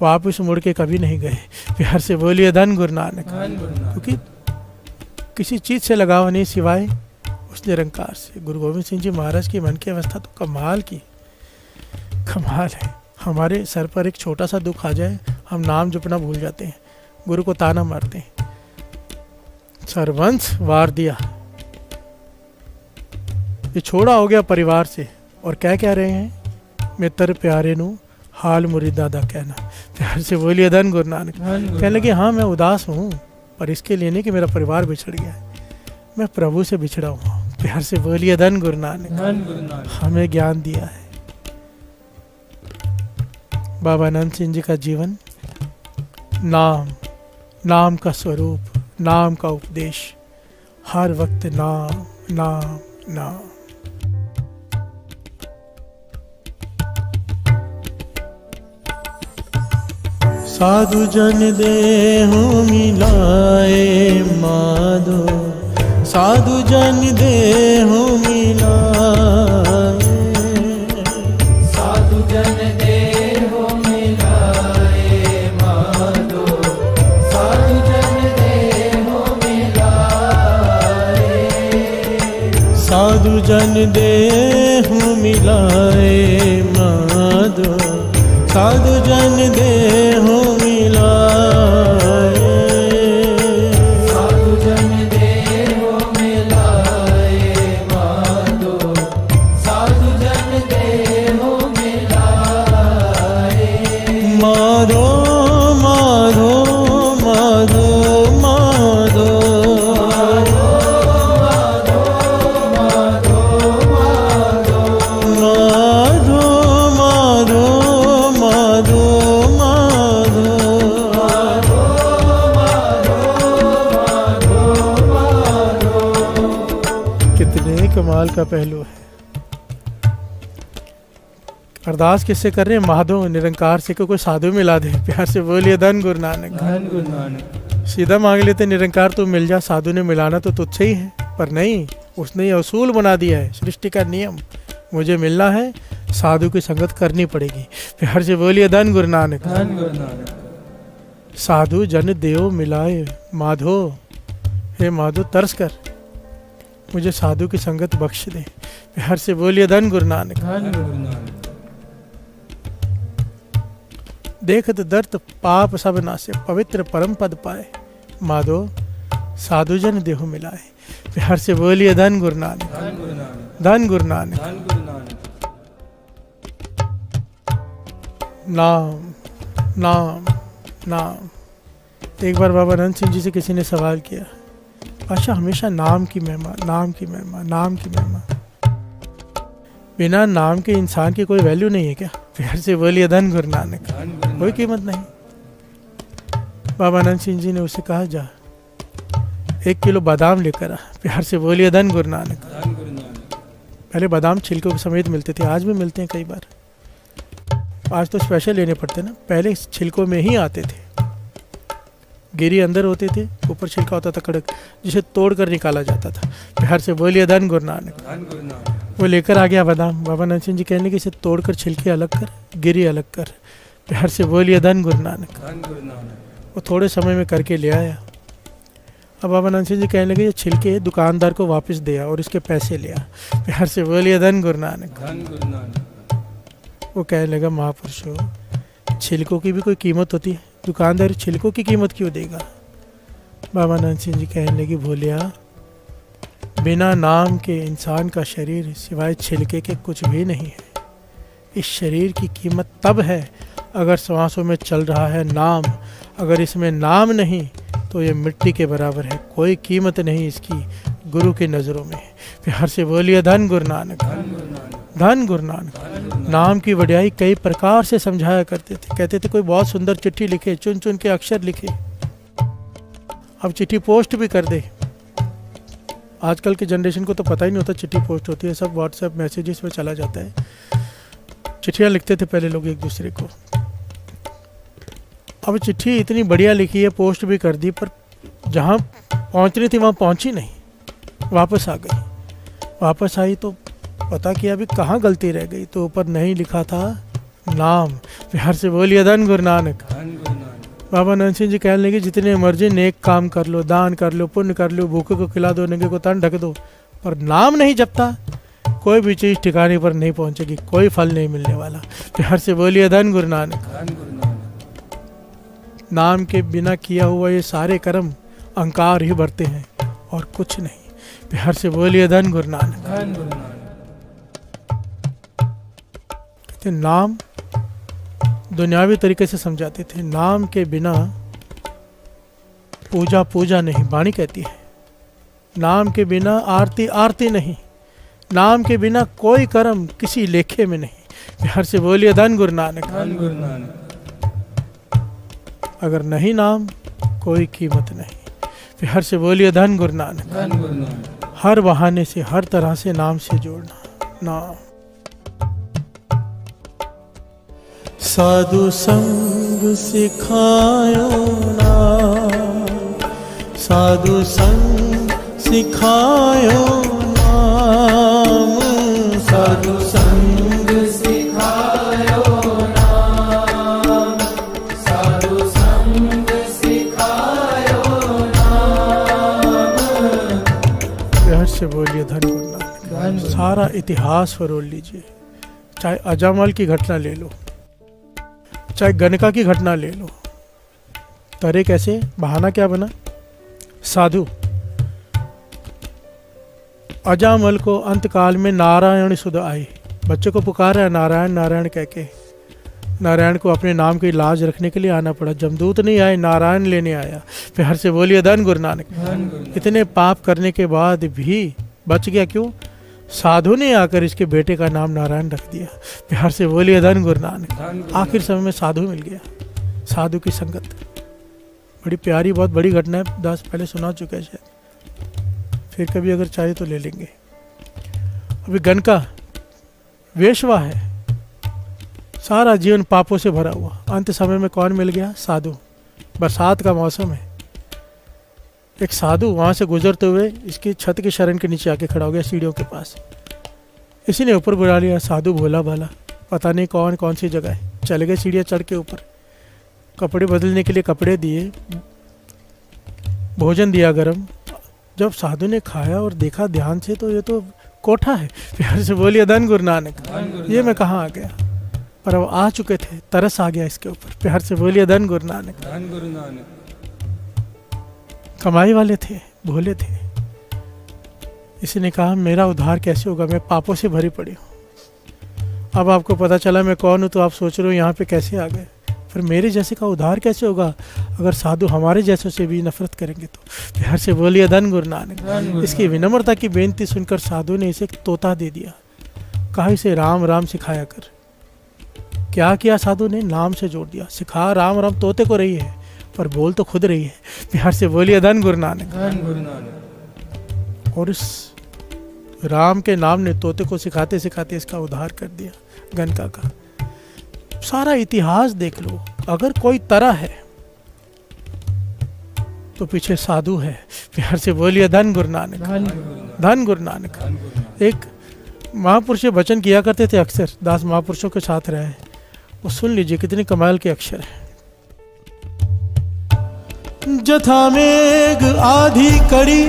वापस मुड़ के कभी नहीं गए। प्यार से बोलिए धन गुरु नानक। क्योंकि किसी चीज़ से लगाव नहीं सिवाय उस निरंकार से। गुरु गोविंद सिंह जी महाराज की मन की अवस्था तो कमाल की, कमाल है। हमारे सर पर एक छोटा सा दुख आ जाए, हम नाम जपना भूल जाते हैं, गुरु को ताना मारते हैं, सर्वंश वार दिया, ये छोड़ा हो गया परिवार से। और क्या कह रहे हैं, मित्र प्यारे नू हाल मुरीदा दा कहना। प्यार से बोलिए धन गुरु नानक। कहने लगे हाँ मैं उदास हूँ, पर इसके लिए नहीं कि मेरा परिवार बिछड़ गया है, मैं प्रभु से बिछड़ा हूँ। प्यार से बोलिए धन गुरु नानक। हमें ज्ञान दिया है। बाबा नंद सिंह जी का जीवन नाम, नाम का स्वरूप, नाम का उपदेश, हर वक्त नाम नाम नाम। साधु जन देहु मिलाए माधो, साधु जन देहु मिलाए, साधु जन देहु मिलाए माधो, साधु जन देहु मिलाए, साधु जन देहु मिलाए माधो, साधु जन देहु मिलाए, साधु जन देहु मिलाए माधो, साधु जन देहु मिलाए। का पहलू है। अरदास किससे कर रहे हैं? माधो निरंकार से, कोई साधु मिला दे। प्यार से बोलिए धन गुरु नानक। धन गुरु नानक। सीधा मांग लेते निरंकार तो मिल जा, साधु ने मिलाना तो तुझसे ही है। पर नहीं, उसने ये असूल बना दिया है, सृष्टि का नियम। मुझे मिलना है, साधु की संगत करनी पड़ेगी। प्यार से बोलिए धन गुरु नानक। धन गुरु नानक। साधु जन देव मिलाए माधो, हे माधो तरस कर, मुझे साधु की संगत बख्श दे। प्यार से बोलिए धन गुरु नानक। धन गुरु नानक। देखत दर्द पाप सब नासे, पवित्र परम पद पाए। माधो साधु जन देहु मिलाए। प्यार से बोलिए धन गुरु नानक। धन गुरु नानक। धन गुरु नानक। धन गुरु नानक। नाम नाम नाम। एक बार बाबा अनंत सिंह जी से किसी ने सवाल किया, अच्छा हमेशा नाम की महिमा, नाम की महिमा, नाम की महिमा, बिना नाम के इंसान की कोई वैल्यू नहीं है क्या? प्यार से बोलिए धन गुरु नानक। धन गुरु कोई कीमत नहीं। बाबा अनंत सिंह जी ने उसे कहा, जा 1 किलो बादाम लेकर आ। प्यार से बोलिए धन गुरु नानक। धन गुरु नानक। पहले बादाम छिलकों के समेत मिलते थे, आज भी मिलते हैं कई बार। आज तो स्पेशल लेने पड़ते ना, पहले छिलकों में ही आते थे। गिरी अंदर होते थे, ऊपर छिलका होता था कड़क, जिसे तोड़ कर निकाला जाता था। प्यार से बोलिए धन गुरु नानक। धन गुरु नानक। वो लेकर आ गया बादाम। बाबा अनंत सिंह जी कहने लगे, इसे तोड़कर छिलके अलग कर, गिरी अलग कर। प्यार से बोलिए धन गुरु नानक। धन गुरु नानक। वो थोड़े समय में करके ले आया। अब बाबा अनंत सिंह जी कहने लगे, ये छिलके दुकानदार को वापस दिया और इसके पैसे लिया। प्यार से बोलिए धन गुरु नानक। धन गुरु नानक। वो कहने लगा, महापुरुषों, छिलकों की भी कोई कीमत होती है, दुकानदार छिलकों की कीमत क्यों देगा? बाबा अनंत सिंह जी कहने लगे, भोलिया, बिना नाम के इंसान का शरीर सिवाय छिलके के कुछ भी नहीं है। इस शरीर की कीमत तब है अगर सांसों में चल रहा है नाम। अगर इसमें नाम नहीं तो ये मिट्टी के बराबर है, कोई कीमत नहीं इसकी गुरु की नज़रों में। प्यार से बोलिए धन गुरु नानक। धन गुरु नानक। धन गुरु नानक। नाम की वड्याई कई प्रकार से समझाया करते थे। कहते थे कोई बहुत सुंदर चिट्ठी लिखे, चुन चुन के अक्षर लिखे, अब चिट्ठी पोस्ट भी कर दे। आजकल के जनरेशन को तो पता ही नहीं होता चिट्ठी पोस्ट होती है, सब व्हाट्सएप मैसेजेस में चला जाता है। चिट्ठियाँ लिखते थे पहले लोग एक दूसरे को। अब चिट्ठी इतनी बढ़िया लिखी है, पोस्ट भी कर दी, पर जहाँ पहुँचनी थी वहाँ पहुँची नहीं, वापस आ गई। वापस आई तो पता किया अभी कहाँ गलती रह गई, तो ऊपर नहीं लिखा था नाम। प्यार से बोलिए धन गुरु नानक। धन गुरु नानक। बाबा अनंत सिंह जी कहने लगे, जितने मर्जी नेक काम कर लो, दान कर लो, पुण्य कर लो, भूखे को खिला दो, नंगे को तन ढक दो, पर नाम नहीं जपता, कोई भी चीज़ ठिकाने पर नहीं पहुंचेगी, कोई फल नहीं मिलने वाला। प्यार से बोलिए धन गुरु नानक। धन गुरु नानक। नाम के बिना किया हुआ ये सारे कर्म अहंकार ही बढ़ते हैं और कुछ नहीं। प्यार से बोलिए धन गुरु नानक। धन गुरु नानक। कहते नाम दुनियावी तरीके से समझाते थे, नाम के बिना पूजा पूजा नहीं, वाणी कहती है। नाम के बिना आरती आरती नहीं, नाम के बिना कोई कर्म किसी लेखे में नहीं। प्यार से बोलिए धन गुरु नानक। धन गुरु नानक। अगर नहीं नाम, कोई कीमत नहीं। प्यार से बोलिए धन गुरु नानक। धन गुरु नानक। हर बहाने से, हर तरह से नाम से जोड़ना। नाम साधु संग सिखायो नाम, साधु संग सिखायो नाम, साधु संग सिखायो नाम, साधु संग सिखायो नाम। प्यार से बोलिए धन गुरु नानक। सारा इतिहास फरोल लीजिए, चाहे अजामल की घटना ले लो, चाहे गणका की घटना ले लो। तरे कैसे? बहाना क्या बना? साधु अजामल को अंतकाल में नारायण सुध आई, बच्चे को पुकारा नारायण नारायण कह के। नारायण को अपने नाम की लाज रखने के लिए आना पड़ा। जमदूत नहीं आए, नारायण लेने आया। प्यार से बोलिए धन गुरु नानक। धन गुरु नानक। इतने पाप करने के बाद भी बच गया, क्यों? साधु ने आकर इसके बेटे का नाम नारायण रख दिया। प्यार से बोलिए धन गुरु नानक। धन गुरु आखिर समय में साधु मिल गया, साधु की संगत। बड़ी प्यारी, बहुत बड़ी घटना है, दास पहले सुना चुका है शायद, फिर कभी अगर चाहे तो ले लेंगे। अभी गनका वेश्वा है, सारा जीवन पापों से भरा हुआ। अंत समय में कौन मिल गया? साधु। बरसात का मौसम है, एक साधु वहां से गुजरते हुए इसकी छत के शरण के नीचे आके खड़ा हो गया, सीढ़ियों के पास। इसी ने ऊपर बुला लिया, साधु भोला भाला, पता नहीं कौन कौन सी जगह है। चले गए सीढ़ियाँ चढ़ के ऊपर, कपड़े बदलने के लिए कपड़े दिए, भोजन दिया गरम। जब साधु ने खाया और देखा ध्यान से तो ये तो कोठा है। प्यार से बोलिए धन गुरु नानक, ये मैं कहाँ आ गया। पर अब आ चुके थे, तरस आ गया इसके ऊपर। प्यार से बोलिए धन गुरु नानक। धन गुरु नानक। कमाई वाले थे, भोले थे। इसी ने कहा मेरा उद्धार कैसे होगा, मैं पापों से भरी पड़ी हूँ। अब आपको पता चला मैं कौन हूँ तो आप सोच रहे हो यहाँ पे कैसे आ गए। फिर मेरे जैसे का उद्धार कैसे होगा अगर साधु हमारे जैसों से भी नफरत करेंगे तो। प्यार से बोलिए धन गुरु नानक। इसकी विनम्रता की बेनती सुनकर साधु ने इसे एक तोता दे दिया, कहा इसे राम राम सिखाया कर। क्या किया साधु ने? नाम से जोड़ दिया। सिखा राम राम तोते को रही है पर बोल तो खुद रही है। प्यार से बोलिए धन गुरु नानक। धन गुरु नानक। और इस राम के नाम ने तोते को सिखाते सिखाते इसका उद्धार कर दिया, गनका का। सारा इतिहास देख लो, अगर कोई तरह है तो पीछे साधु है। प्यार से बोलिए धन गुरु नानक। धन गुरु नानक। एक महापुरुष वचन किया करते थे अक्सर, दास महापुरुषों के साथ रहे, वो सुन लीजिए कितने कमाल के अक्षर है। जथा मेघ आधी कड़ी,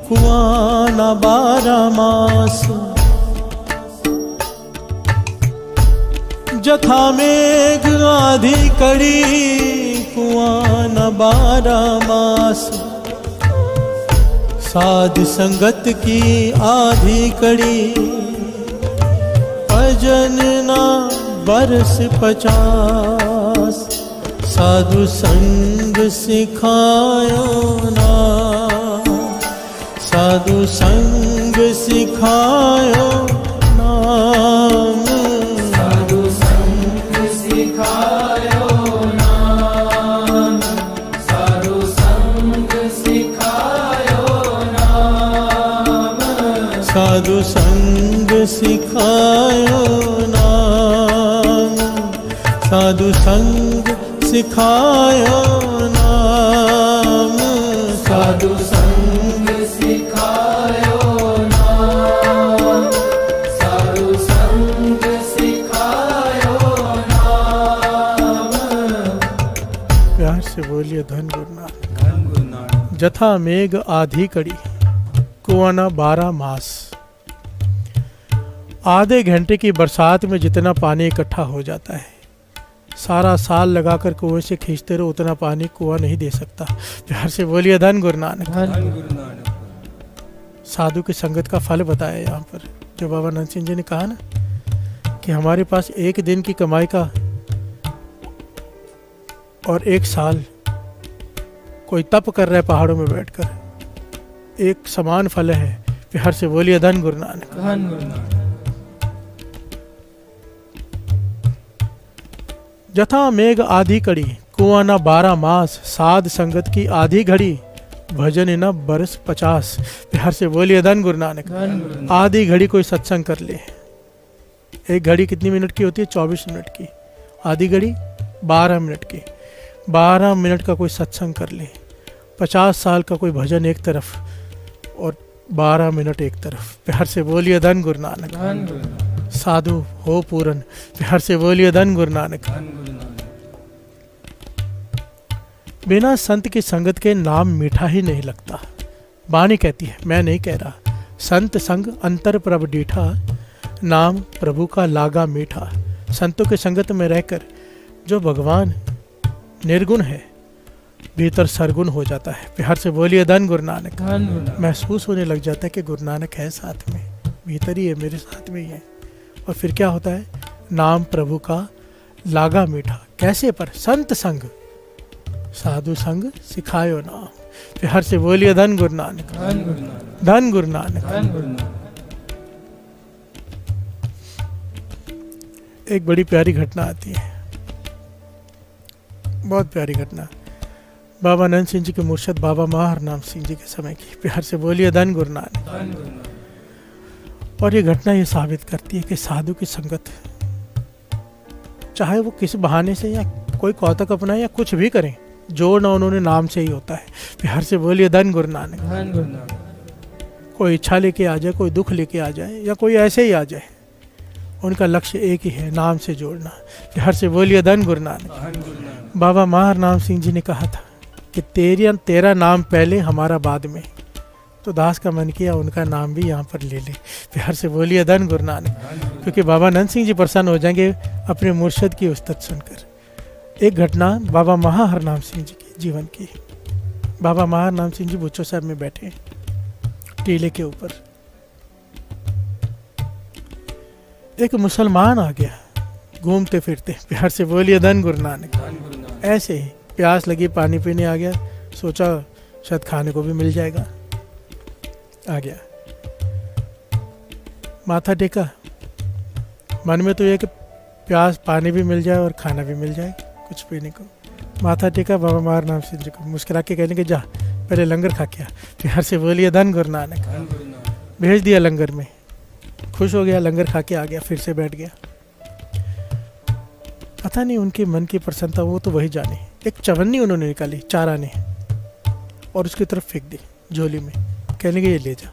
कुआं न 12 मास। जथा मेघ आधी कड़ी, कुआं न 12 मास। साध संगत की आधी कड़ी, भजन ना बरस 50। साधु संग सिखायो नाम, साधु संग सिखायो नाम। साधु संग सिखायो नाम, साधु संग सिखायो नाम। साधु संग सिखायो नाम, साधु संग सिखायो नाम। साधु संग सिखायो नाम, साधु संग सिखायो नाम। प्यार से बोलिए धन गुरु नानक। धन गुरु नानक। जथा मेघ आधी कड़ी, कुआं न 12 मास। आधे घंटे की बरसात में जितना पानी इकट्ठा हो जाता है, सारा साल लगाकर कुएं से खींचते रहो उतना पानी कुआं नहीं दे सकता। प्यार से बोलिए धन गुरु नानक। धन गुरु नानक। साधु की संगत का फल बताया यहाँ पर, जो बाबा नंद सिंह जी ने कहा ना कि हमारे पास एक दिन की कमाई का और एक साल कोई तप कर रहा है पहाड़ों में बैठकर, एक समान फल है। प्यार से बोलिए धन गुरु नानक। धन गुरु नानक। जथा मेघ आधी कड़ी, कुआं न 12 मास। साध संगत की आधी घड़ी, भजन न बरस 50। प्यार से बोलिए धन गुरु नानक। धन गुरु नानक। आधी घड़ी कोई सत्संग कर ले। एक घड़ी कितनी मिनट की होती है? 24 मिनट की। आधी घड़ी 12 मिनट की। 12 मिनट का कोई सत्संग कर ले। 50 साल का कोई भजन एक तरफ और 12 मिनट एक तरफ। प्यार से बोलिए धन गुरु नानक। धन गुरु नानक। साधु हो पूरन। प्यार से बोलिए धन गुरु नानक। धन गुरु नानक। बिना संत की संगत के नाम मीठा ही नहीं लगता। वाणी कहती है, मैं नहीं कह रहा। संत संग अंतर प्रभ डीठा, नाम प्रभु का लागा मीठा। संतों के संगत में रहकर जो भगवान निर्गुण है भीतर सरगुण हो जाता है। प्यार से बोलिए धन गुरु नानक। धन गुरु नानक। महसूस होने लग जाता है कि गुरु नानक है साथ में, भीतर ही है, मेरे साथ में ही है। और फिर क्या होता है? नाम प्रभु का लागा मीठा। कैसे? पर संत संग, साधु संग सिखायो नाम। प्यार से बोलिए धन गुरु नानक। धन गुरु नानक। धन गुरु नानक। धन गुरु नानक। एक बड़ी प्यारी घटना आती है, बहुत प्यारी घटना। बाबा नंद सिंह जी के मुर्शद बाबा महार नाम सिंह जी के समय की। प्यार से बोलिए धन गुरु नानक। धन गुरु नानक। और ये घटना ये साबित करती है कि साधु की संगत, चाहे वो किस बहाने से या कोई कौतक अपनाए या कुछ भी करें, जोड़ना उन्होंने नाम से ही होता है। प्यार से बोलिए धन गुरु नानक। धन गुरु नानक। कोई इच्छा लेके आ जाए, कोई दुख लेके आ जाए या कोई ऐसे ही आ जाए, उनका लक्ष्य एक ही है, नाम से जोड़ना। प्यार से बोलिए धन गुरु नानक। धन गुरु नानक। बाबा महार नाम सिंह जी ने कहा था कि तेरा नाम पहले, हमारा बाद में। तो दास का मन किया उनका नाम भी यहाँ पर ले ले। प्यार से बोलिए धन गुरु नानक। क्योंकि बाबा नंद सिंह जी प्रसन्न हो जाएंगे अपने मुर्शद की उस्तत सुनकर। एक घटना बाबा महार नाम सिंह जी की जीवन की। बाबा महार नाम सिंह जी बुच्चो साहब में बैठे टीले के ऊपर, एक मुसलमान आ गया घूमते फिरते। प्यार से बोलिए धन गुरु नानक। धन गुरु नानक। ऐसे ही प्यास लगी, पानी पीने आ गया, सोचा शायद खाने को भी मिल जाएगा, आ गया, माथा टेका। मन में तो ये कि प्यास पानी भी मिल जाए और खाना भी मिल जाए कुछ पीने को। माथा टेका, बाबा महार नाम सिंह जी को मुस्कुरा के कहने के जा पहले लंगर खा के आ। प्यार से बोलिए धन गुरु नानक। धन गुरु नानक। भेज दिया लंगर में, खुश हो गया, लंगर खा के आ गया, फिर से बैठ गया। पता नहीं उनके मन की प्रसन्नता वो तो वही जाने। एक चवन्नी उन्होंने निकाली चारा ने और उसकी तरफ फेंक दी झोली में, कहने के ये ले जा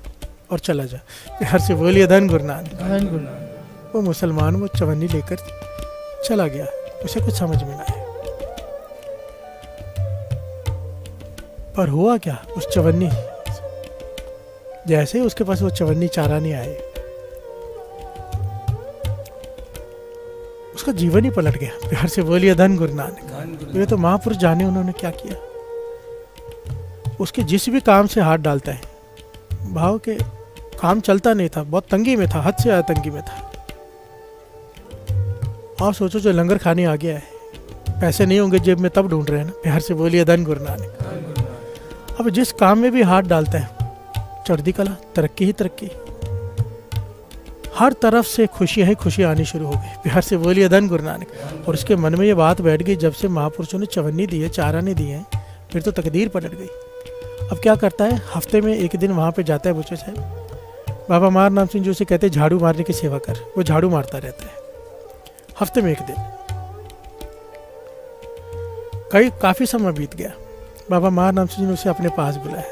और चला जा। प्यार से बोलिए धन गुरु नानक। धन गुरु नानक। वो मुसलमान वो चवन्नी लेकर चला गया, उसे कुछ समझ में ना आया। पर हुआ क्या, उस चवन्नी जैसे ही उसके पास वो चवन्नी चारा नहीं आए, उसका जीवन ही पलट गया। प्यार से बोलिए धन गुरु नानक। धन गुरु ये तो महापुरुष जाने उन्होंने क्या किया। उसके जिस भी काम से हाथ डालता है, भाव के काम चलता नहीं था, बहुत तंगी में था, हद से ज्यादा तंगी में था। आप सोचो जो लंगर खाने आ गया है, पैसे नहीं होंगे जेब में तब ढूंढ रहे हैं ना। प्यार से बोलिए धन गुरु नानक। धन गुरु नानक। अब जिस काम में भी हाथ डालता है, चढ़ती कला, तरक्की ही तरक्की, हर तरफ से खुशी है, खुशी आनी शुरू हो गई। प्यार से बोलिए धन गुरु नानक। और उसके मन में ये बात बैठ गई, जब से महापुरुषों ने चवन्नी दी है, चारा नहीं दिए हैं, फिर तो तकदीर पलट गई। अब क्या करता है, हफ्ते में एक दिन वहाँ पे जाता है बुच्चो साहब। बाबा महार नाम सिंह जी उसे कहते हैं झाड़ू मारने की सेवा कर। वो झाड़ू मारता रहता है हफ्ते में एक दिन। काफ़ी समय बीत गया। बाबा महार नाम सिंह जी ने उसे अपने पास बुलाया,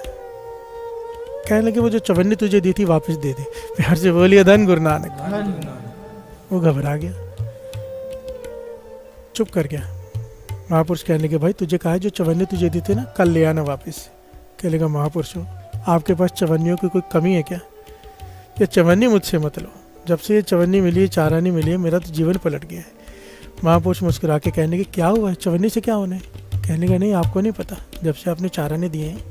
कहने लगे वो जो चवन्नी तुझे दी थी वापस दे दे। प्यार से बोलिए धन गुरु नानक। धन गुरु नानक। वो घबरा गया, चुप कर गया। महापुरुष कहने लगे भाई तुझे कहा है जो चवन्नी तुझे दी थी ना, कल ले आना वापस। कह लेगा महापुरुषों आपके पास चवन्नियों की कोई कमी है क्या? ये चवन्नी मुझसे मत लो, जब से ये चवन्नी मिली है, चारा नहीं मिली है, मेरा तो जीवन पलट गया है। महापुरुष मुस्कुरा के कहने के क्या हुआ है, चवन्नी से क्या होना है? कहने का नहीं आपको नहीं पता, जब से आपने चारा नहीं दिए हैं,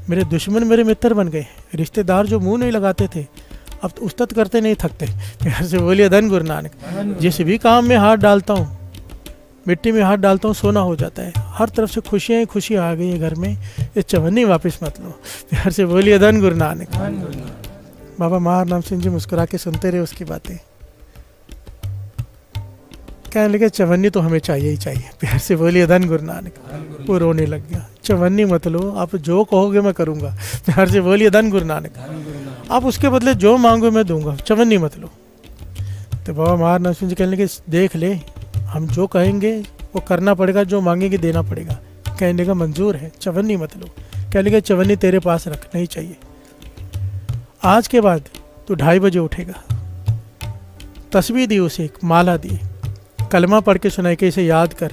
मेरे दुश्मन मेरे मित्र बन गए। रिश्तेदार जो मुंह नहीं लगाते थे, अब तो उस्तत करते नहीं थकते। प्यार से बोलिए धन गुरु नानक। जिस भी काम में हाथ डालता हूँ, मिट्टी में हाथ डालता हूँ, सोना हो जाता है। हर तरफ से खुशियाँ ही खुशी आ गई है घर में, ये चवन्नी वापस मत लो। प्यार से बोलिए धन गुरु नानक। धन गुरु नानक। बाबा महार नाम सिंह जी मुस्कुरा के सुनते रहे उसकी बातें। कहने लगे चवन्नी तो हमें चाहिए ही चाहिए। प्यार से बोलिए धन गुरु नानक। धन गुरु। वो रोने लग गया, चवन्नी मत लो, आप जो कहोगे मैं करूँगा। प्यार से बोलिए धन गुरु नानक। धन गुरु नानक। आप उसके बदले जो मांगो मैं दूंगा, चवन्नी मत लो। तो बाबा महार नाम सिंह जी कहने लगे देख ले, हम जो कहेंगे वो करना पड़ेगा, जो मांगेंगे देना पड़ेगा। कहने का मंजूर है, चवन्नी मत लो। कहने लगे चवन्नी तेरे पास रख, नहीं चाहिए। आज के बाद तू 2:30 बजे उठेगा। तस्बीह दी उसे, एक माला दी, कलमा पढ़ के सुनाई के इसे याद कर।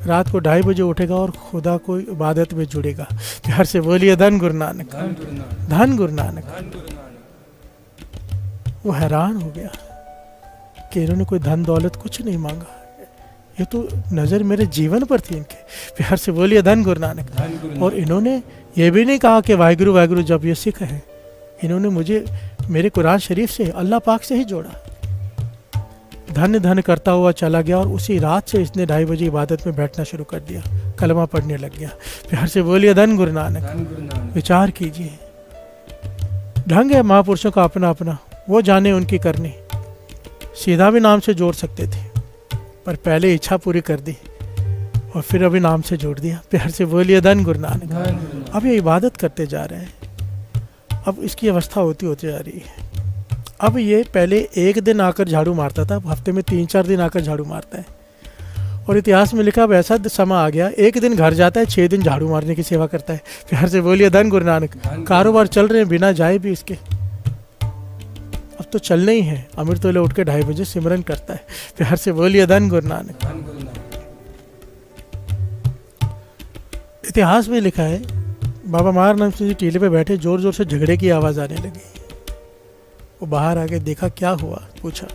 रात को 2:30 बजे उठेगा और खुदा को इबादत में जुड़ेगा। प्यार से बोलिए धन गुरु नानक। धन गुरु नानक। धन गुरु नानक। धन गुरु नानक। वो हैरान हो गया कि इन्होंने कोई धन दौलत कुछ नहीं मांगा, ये तो नज़र मेरे जीवन पर थी इनके। प्यार से बोलिए धन गुरु नानक। धन गुरु और इन्होंने ये भी नहीं कहा कि वाहिगुरु वाहिगुरु जब ये सिख हैं, इन्होंने मुझे मेरे कुरान शरीफ से, अल्लाह पाक से ही जोड़ा। धन धन करता हुआ चला गया और उसी रात से इसने 2:30 बजे इबादत में बैठना शुरू कर दिया, कलमा पढ़ने लग गया। प्यार से बोलिए धन गुरु नानक। धन गुरु नानक। विचार कीजिए, ढंग है महापुरुषों का अपना अपना, वो जाने उनकी करनी। सीधा भी नाम से जोड़ सकते थे, पर पहले इच्छा पूरी कर दी और फिर अभी नाम से जोड़ दिया। प्यार से बोलिए धन गुरु नानक। धन गुरु नानक। अब ये इबादत करते जा रहे हैं, अब इसकी अवस्था होती होती जा रही है। अब ये पहले एक दिन आकर झाड़ू मारता था, अब हफ्ते में 3-4 दिन आकर झाड़ू मारता है। और इतिहास में लिखा अब ऐसा समय आ गया, एक दिन घर जाता है, 6 दिन झाड़ू मारने की सेवा करता है। प्यार से बोलिए धन गुरु नानक। कारोबार चल रहे हैं बिना जाए भी इसके, अब तो चलने ही है। अमृत वेले उठ के 2:30 बजे सिमरन करता है। प्यार से बोलिए धन गुरु नानक। धन गुरु नानक। इतिहास में लिखा है बाबा महाराज सिंह जी टीले पे बैठे, जोर जोर से झगड़े की आवाज़ आने लगी। वो बाहर आके देखा क्या हुआ, पूछा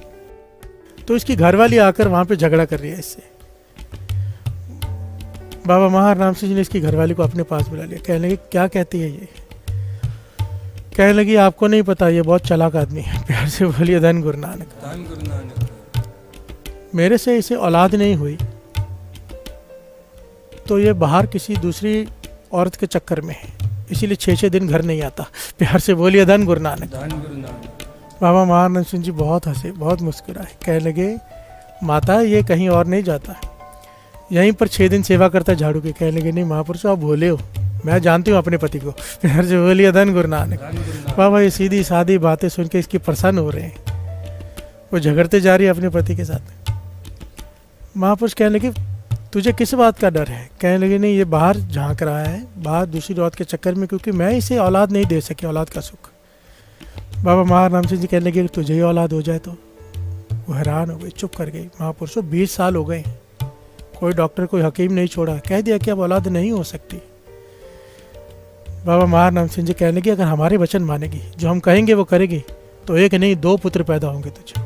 तो इसकी घरवाली आकर वहाँ पे झगड़ा कर रही है इससे। बाबा महाराज सिंह जी ने इसकी घरवाली को अपने पास बुला लिया। कहने लगे क्या कहती है ये? कहने लगी आपको नहीं पता, ये बहुत चालाक आदमी है। प्यार से बोलिए धन गुरु नानक। धन गुरु नानक। मेरे से इसे औलाद नहीं हुई तो ये बाहर किसी दूसरी औरत के चक्कर में है, इसीलिए 6-6 दिन घर नहीं आता। प्यार से बोलिए धन गुरु नानक। धन गुरु नानक। बाबा महाराज सिंह जी बहुत हंसे, बहुत मुस्कुराए। कहने लगे माता ये कहीं और नहीं जाता, यहीं पर 6 दिन सेवा करता झाड़ू की। कहने लगे नहीं महापुरुष आप भोले हो, मैं जानती हूँ अपने पति को। प्यार से बोलिए धन गुरु नानक। धन गुरु नानक। बाबा ये सीधी सादी बातें सुन के इसकी प्रसन्न हो रहे हैं, वो झगड़ते जा रही है अपने पति के साथ। महापुरुष कहने लगे तुझे किस बात का डर है? कहने लगे नहीं ये बाहर झांक रहा है, बाहर दूसरी औरत के चक्कर में, क्योंकि मैं इसे औलाद नहीं दे सकी, औलाद का सुख। बाबा महाराज सिंह जी कहने लगे तुझे ही औलाद हो जाए तो? वो हैरान हो गई, चुप कर गई। महापुरुषों 20 साल हो गए, कोई डॉक्टर कोई हकीम नहीं छोड़ा, कह दिया कि अब औलाद नहीं हो सकती। बाबा महाराज सिंह जी कहने लगे अगर हमारे वचन मानेगी, जो हम कहेंगे वो करेगी, तो 1 नहीं 2 पुत्र पैदा होंगे तुझे,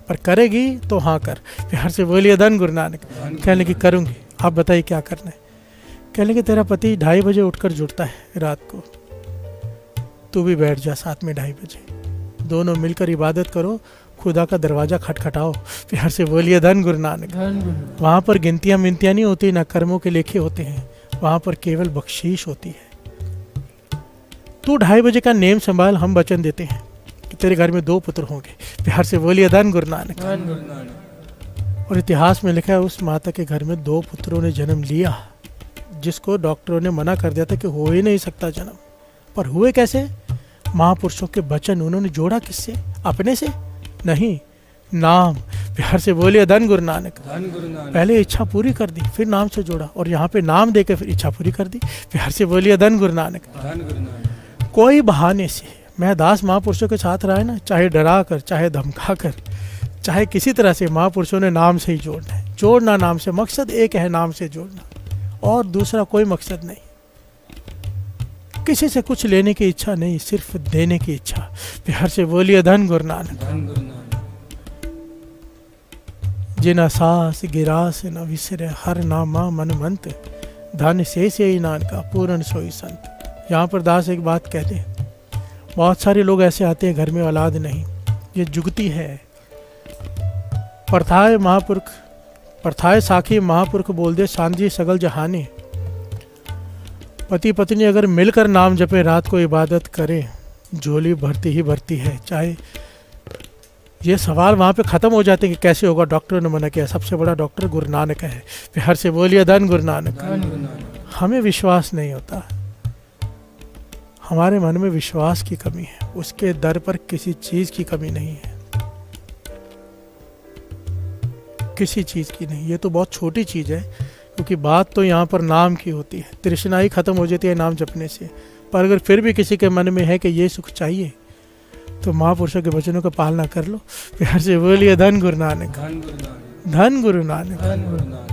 पर करेगी तो हाँ कर। प्यार से बोलिए धन गुरु नानक। कहने लगी करूँगी, आप बताइए क्या करना है? कहने लगे तेरा पति 2:30 बजे उठकर जुड़ता है रात को, तू भी बैठ जा साथ में 2:30 बजे, दोनों मिलकर इबादत करो, खुदा का दरवाज़ा खटखटाओ। प्यार से बोलिए धन गुरु नानक। वहाँ पर गिनतियाँ मिनतियाँ नहीं होती, ना कर्मों के लेखे होते हैं, वहाँ पर केवल बख्शीश होती है। तू 2:30 बजे का नेम संभाल, हम वचन देते हैं कि तेरे घर में 2 पुत्र होंगे। प्यार से बोलिए धन गुरु नानक। धन गुरु नानक। और इतिहास में लिखा है उस माता के घर में 2 पुत्रों ने जन्म लिया, जिसको डॉक्टरों ने मना कर दिया था कि हो ही नहीं सकता जन्म। पर हुए कैसे? महापुरुषों के वचन। उन्होंने जोड़ा किससे? अपने से नहीं, नाम। प्यार से बोलिए धन गुरु नानक। धन गुरु नानक। पहले इच्छा पूरी कर दी, फिर नाम से जोड़ा, और यहाँ पे नाम देकर फिर इच्छा पूरी कर दी। प्यार से बोलिए धन गुरु नानक। धन गुरु नानक। कोई बहाने से मैं दास महापुरुषों के साथ रहा है ना, चाहे डरा कर, चाहे धमका कर, चाहे किसी तरह से, महापुरुषों ने नाम से ही जोड़ना है। जोड़ना नाम से, मकसद एक है, नाम से जोड़ना, और दूसरा कोई मकसद नहीं। किसी से कुछ लेने की इच्छा नहीं, सिर्फ देने की इच्छा। प्यार से बोलिए धन गुरु नानक। धन गुरु नानक। जिना सास गिरास न विसरे, हर नामा मन मंत, धन से ही नानका पूर्ण सोई संत। यहाँ पर दास एक बात कहते हैं, बहुत सारे लोग ऐसे आते हैं घर में औलाद नहीं, ये जुगती है। प्रथाए महापुरख, प्रथाए साखी महापुरख बोल दे सांझी सगल जहानी। पति पत्नी अगर मिलकर नाम जपे, रात को इबादत करें, झोली भरती ही भरती है। चाहे ये सवाल वहाँ पे ख़त्म हो जाते हैं कि कैसे होगा, डॉक्टरों ने मना किया। सबसे बड़ा डॉक्टर गुरु नानक है। प्यार से बोलिए धन गुरु नानक। धन गुरु नानक। हमें विश्वास नहीं होता, हमारे मन में विश्वास की कमी है, उसके दर पर किसी चीज़ की कमी नहीं है, किसी चीज़ की नहीं। ये तो बहुत छोटी चीज़ है, क्योंकि बात तो यहाँ पर नाम की होती है। तृष्णा ही खत्म हो जाती है नाम जपने से। पर अगर फिर भी किसी के मन में है कि ये सुख चाहिए, तो महापुरुषों के वचनों का पालना कर लो। प्यार से बोलिए धन गुरु नानक। धन गुरु नानक। धन गुरु नानक। धन गुरु नानक।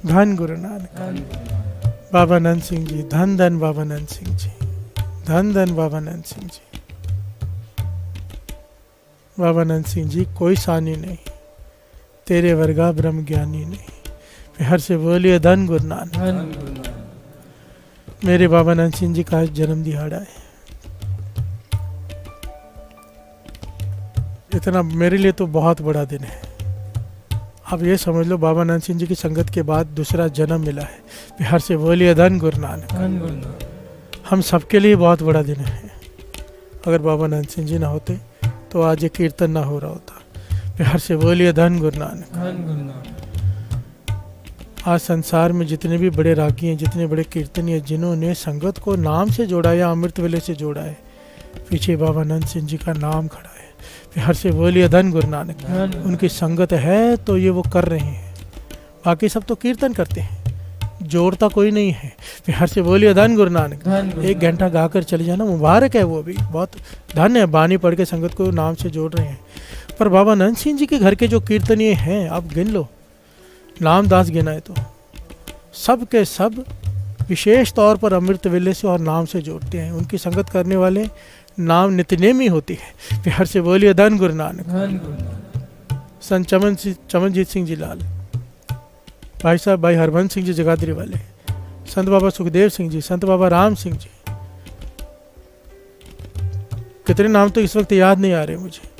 धन गुरु नानक। धन गुरु नानक। बाबा नंद सिंह जी, धन धन बाबा नंद सिंह जी, धन धन बाबा नंद सिंह जी। बाबा नंद सिंह जी कोई सानी नहीं, तेरे वर्गा ब्रह्म ज्ञानी नहीं। प्यार से बोलिए धन गुरु नानक। धन गुरु नानक। मेरे बाबा नंद सिंह जी का जन्म दिहाड़ा है। इतना मेरे लिए तो बहुत बड़ा दिन है। आप ये समझ लो, बाबा नंद सिंह जी की संगत के बाद दूसरा जन्म मिला है। प्यार से बोलिए धन गुरु नानक। धन गुरु नानक। हम सबके लिए बहुत बड़ा दिन है। अगर बाबा नंद सिंह जी ना होते तो आज ये कीर्तन ना हो रहा होता। प्यार से बोलिए धन गुरु नानक। धन गुरु नानक। आज संसार में जितने भी बड़े रागी हैं, जितने बड़े कीर्तनी हैं, जिन्होंने संगत को नाम से जोड़ा या अमृत वेले से जोड़ा है, पीछे बाबा नंद सिंह जी का नाम खड़ा है। फिर हर से बोलिए धन गुरु नानक। उनकी संगत है तो ये वो कर रहे हैं, बाकी सब तो कीर्तन करते हैं, जोड़ता कोई नहीं है। फिर हर से बोलिए धन गुरु नानक। एक घंटा गाकर चले जाना मुबारक है, वो भी बहुत धन्य है। बानी पढ़ के संगत को नाम से जोड़ रहे हैं। पर बाबा नंद सिंह जी के घर के जो कीर्तनीय हैं, आप गिन लो, नामदास गिनाए तो सब के सब विशेष तौर पर अमृत वेले से और नाम से जोड़ते हैं। उनकी संगत करने वाले नाम नित्यनेमी होती है। फिर हर से बोलिए धन गुरु नानक। संत चमनजीत सिंह जी लाल, भाई साहब भाई हरबंस सिंह जी जगाधरी वाले, संत बाबा सुखदेव सिंह जी, संत बाबा राम सिंह जी, कितने नाम तो इस वक्त याद नहीं आ रहे मुझे।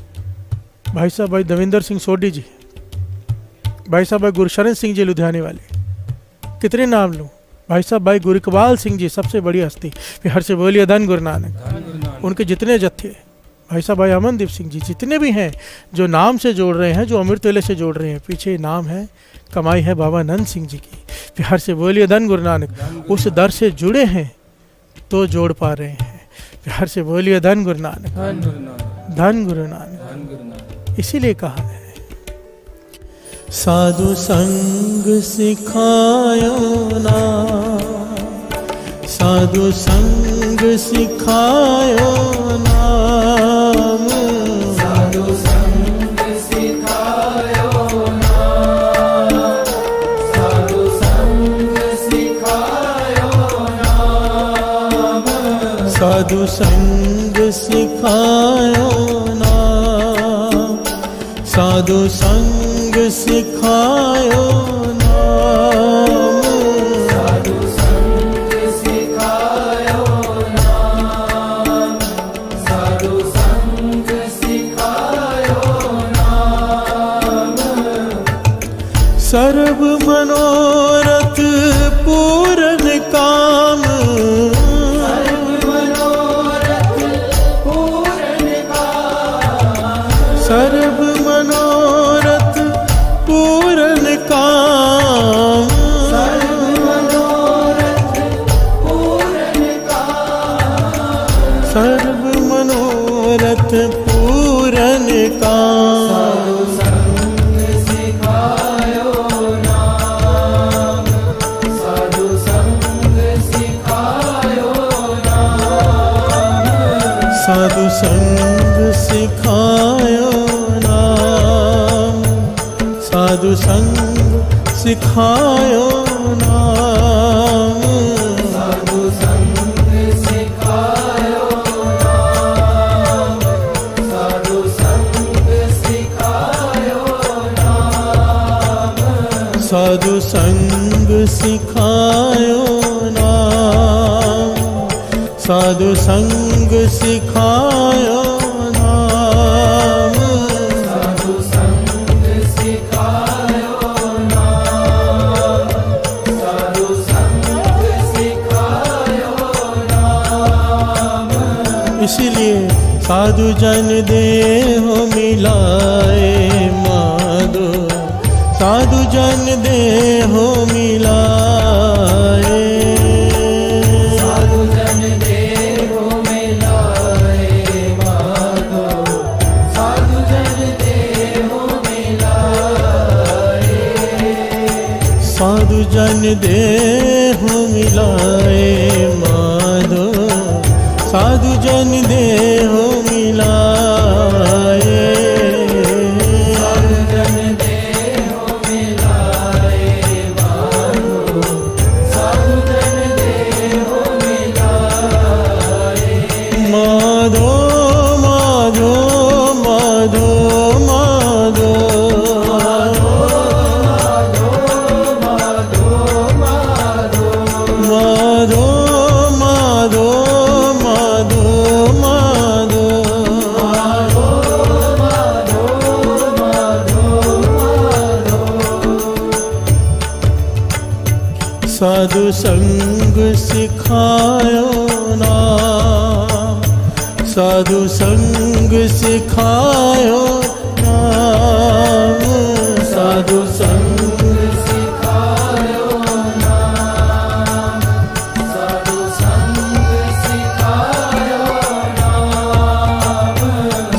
भाई साहब भाई दविंदर सिंह सोडी जी, भाई साहब भाई गुरशरण सिंह जी लुधियाने वाले, कितने नाम लूँ। भाई साहब भाई गुरु इकबाल सिंह जी, सबसे बड़ी हस्ती। फिर हर से बोलिए धन गुरु नानक। उनके जितने जत्थे, भाई साहब भाई अमनदीप सिंह जी, जितने भी हैं जो नाम से जोड़ रहे हैं, जो अमृत वेले से जोड़ रहे हैं, पीछे नाम है, कमाई है बाबा नंद सिंह जी की। फिर हर से बोलिए धन गुरु नानक। उस दर से जुड़े हैं तो जोड़ पा रहे हैं। फिर हर से बोलिए धन गुरु नानक, धन गुरु नानक। इसीलिए कहा है साधु संग सिखायो ना, साधु संग सिखायो नाम, साधु संग सिखायो नाम, साधु संग सिखायो नाम, साधु संग सिखायो नाम, साधु संग सिखायो नाम, साधु संग सिखायो नाम, साधु संग सिखायो नाम, सर्व मनोरथ पूर्ण काम, सर्व मनोरथ पूर्ण काम, सर्व मनोरथ पूर्ण काम, सर्व मनोरथ पूर्ण काम, सर्व मनोरथ पूर्ण काम, साधु संग सिखायो नाम, साधु संग सिखायो नाम, साधु संग सिखायो नाम, साधु संग सिखायो नाम, साधु संग सिखायो नाम, साधु संग सिखायो नाम, साधु संग सिखायो नाम, साधु संग सिखायो नाम, साधु संग सिखायो नाम, साधु संग सिखायो नाम। इसलिए साधु जन देहो मिलाए माधो, साधु जन देहो मिलाए, साधु जन देहो मिलाए माधो, साधु जन देहो मिलाए, साधु जन देहो मिलाए माधो, साधु जन देहो मिलाए, साधु जन देहो मिलाए माधो, साधु जन देहो मिलाए, माधो माधो माधो माधो माधो माधो माधो माधो माधो माधो साधु संग सिखायो नाम, साधु संग सिखायो नाम, साधु संग सिखायो नाम, साधु संग सिखायो नाम,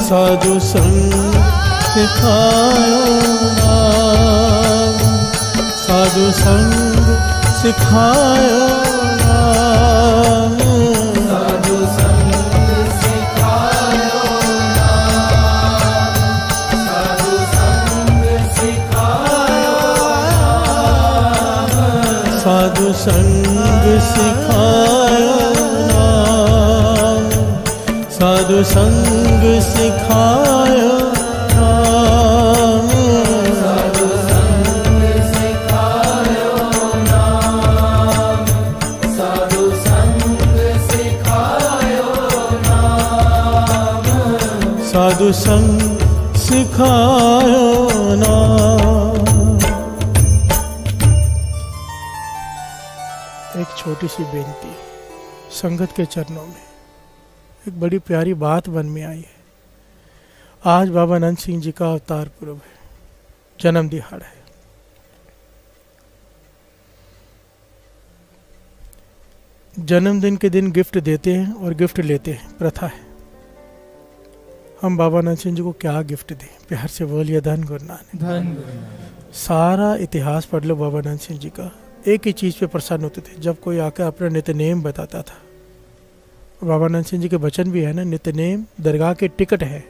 साधु सिखायो नाम, साधु संग सिखायो नाम, साधु संग सिखायो नाम, साधु संग सिखायो नाम, साधु संग सिखायो नाम, साधु संग सिखायो नाम, साधु संग सिखायो नाम, साधु संग सिखायो नाम, साधु संग सिखायो नाम। एक छोटी सी बेनती संगत के चरणों में, एक बड़ी प्यारी बात मन में आई है। आज बाबा नंद सिंह जी का अवतार पूर्व है, जन्म दिहाड़ा है। जन्मदिन के दिन गिफ्ट देते हैं और गिफ्ट लेते हैं, प्रथा है। हम बाबा नंद सिंह जी को क्या गिफ्ट दें? प्यार से बोलिए धन गुरु नानक। धन गुरु नानक। सारा इतिहास पढ़ लो बाबा नंद सिंह जी का, एक ही चीज़ पे प्रसन्न होते थे, जब कोई आकर अपना नित्यनेम बताता था। बाबा नंद सिंह जी के वचन भी है ना, नित्यनेम दरगाह के टिकट है,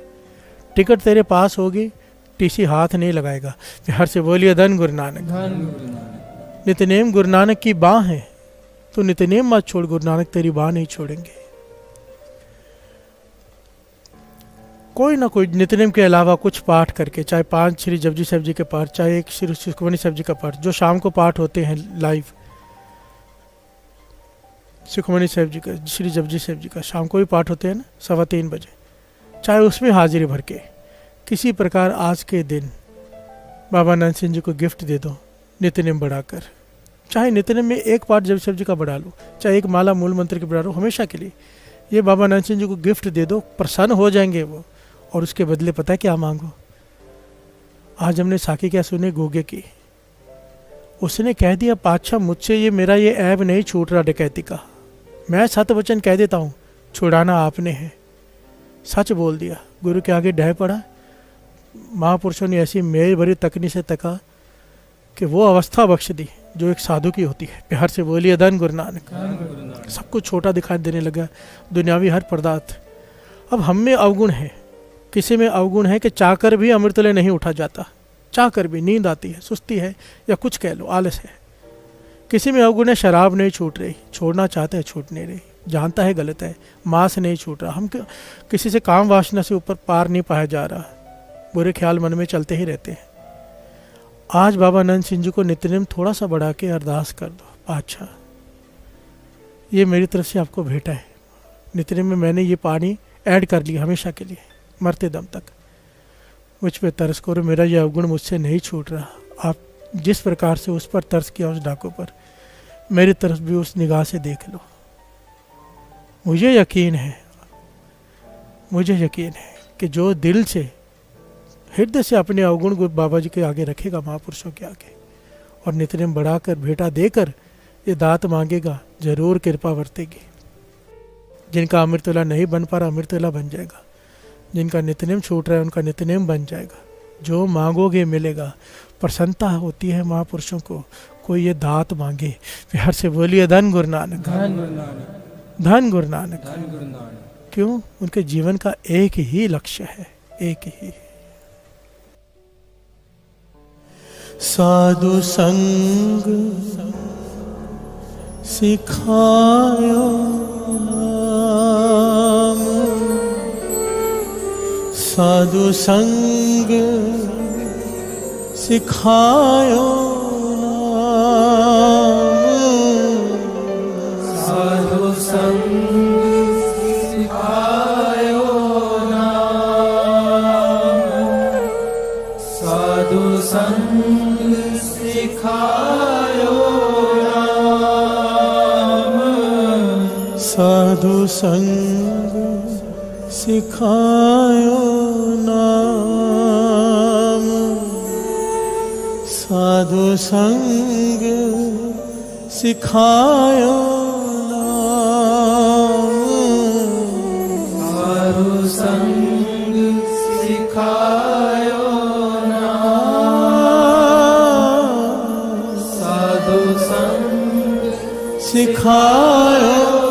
टिकट तेरे पास होगी, टीसी हाथ नहीं लगाएगा। प्यार से बोलिए धन गुरु नानक। धन गुरु नानक। नित्यनेम गुरु नानक की बाँ है, तो नित्यनेम मत छोड़, गुरु नानक तेरी बाँ नहीं छोड़ेंगे। कोई ना कोई नित्यनेम के अलावा कुछ पाठ करके, चाहे 5 श्री जपजी साहब जी के पाठ, चाहे 1 श्री सुखमनी साहब जी का पाठ, जो शाम को पाठ होते हैं लाइव, सुखमनी साहब जी का, श्री जपजी साहब जी का शाम को भी पाठ होते हैं ना 3:15 बजे, चाहे उसमें हाजिरी भर के किसी प्रकार आज के दिन बाबा नंद सिंह जी को गिफ्ट दे दो नित्यनेम बढ़ाकर। चाहे नित्यनेम में एक पाठ जपजी साहब जी का बढ़ा लो, चाहे एक माला मूल मंत्र की बढ़ा लो, हमेशा के लिए ये बाबा नंद सिंह जी को गिफ्ट दे दो, प्रसन्न हो जाएंगे वो। और उसके बदले पता है क्या मांगो? आज हमने साखी क्या सुने गोगे की, उसने कह दिया पातशाह मुझसे मेरा ये ऐब नहीं छूट रहा डकैती का, मैं सत वचन कह देता हूँ, छुड़ाना आपने है। सच बोल दिया, गुरु के आगे ढह पड़ा। महापुरुषों ने ऐसी मेल भरी तकनी से तका कि वो अवस्था बख्श दी जो एक साधु की होती है। प्यार से बोलिए धन गुरु नानक। धन गुरु नानक। सब कुछ छोटा दिखाई देने लगा, दुनियावी हर पदार्थ। अब हम में अवगुण है, किसी में अवगुण है कि चाहकर भी अमृतले नहीं उठा जाता, चाहकर भी नींद आती है, सुस्ती है, या कुछ कह लो आलस है। किसी में अवगुण है शराब नहीं छूट रही, छोड़ना चाहता है छूट नहीं रही, जानता है गलत है, मांस नहीं छूट रहा। हम किसी से काम वासना से ऊपर पार नहीं पाया जा रहा, बुरे ख्याल मन में चलते ही रहते हैं। आज बाबा नंद सिंह जी को नित्यनेम थोड़ा सा बढ़ा के अरदास कर दो, अच्छा ये मेरी तरफ से आपको भेंटा है, नित्यनेम में मैंने ये पानी ऐड कर लिया हमेशा के लिए, मरते दम तक। मुझ पे तरस करो, मेरा ये अवगुण मुझसे नहीं छूट रहा। आप जिस प्रकार से उस पर तरस किया, उस डाकू पर, मेरी तरफ भी उस निगाह से देख लो। मुझे यकीन है कि जो दिल से, हृदय से अपने अवगुण को बाबा जी के आगे रखेगा, महापुरुषों के आगे, और नित्यनेम बढ़ाकर भेंटा देकर ये दात मांगेगा, जरूर कृपा वर्तेगी। जिनका अमृतवेला नहीं बन पा रहा, अमृतवेला बन जाएगा। जिनका नित्यनेम छूट रहा है, उनका नित्यनेम बन जाएगा। जो मांगोगे मिलेगा। प्रसन्नता होती है महापुरुषों को, कोई ये दात मांगे। प्यार से बोलिए धन गुरु नानक। धन गुरु नानक। धन गुरु नानक। धन गुरु नानक। क्यों? उनके जीवन का एक ही लक्ष्य है, एक ही। साधु संग सिखायो नाम, साधु संग सिखायो नाम, साधु संग सिखायो नाम, साधु संग सिखायो नाम, साधु संग सिखायो नाम, साधु संग सिखायो नाम, साधु संग सिखायो सिखायो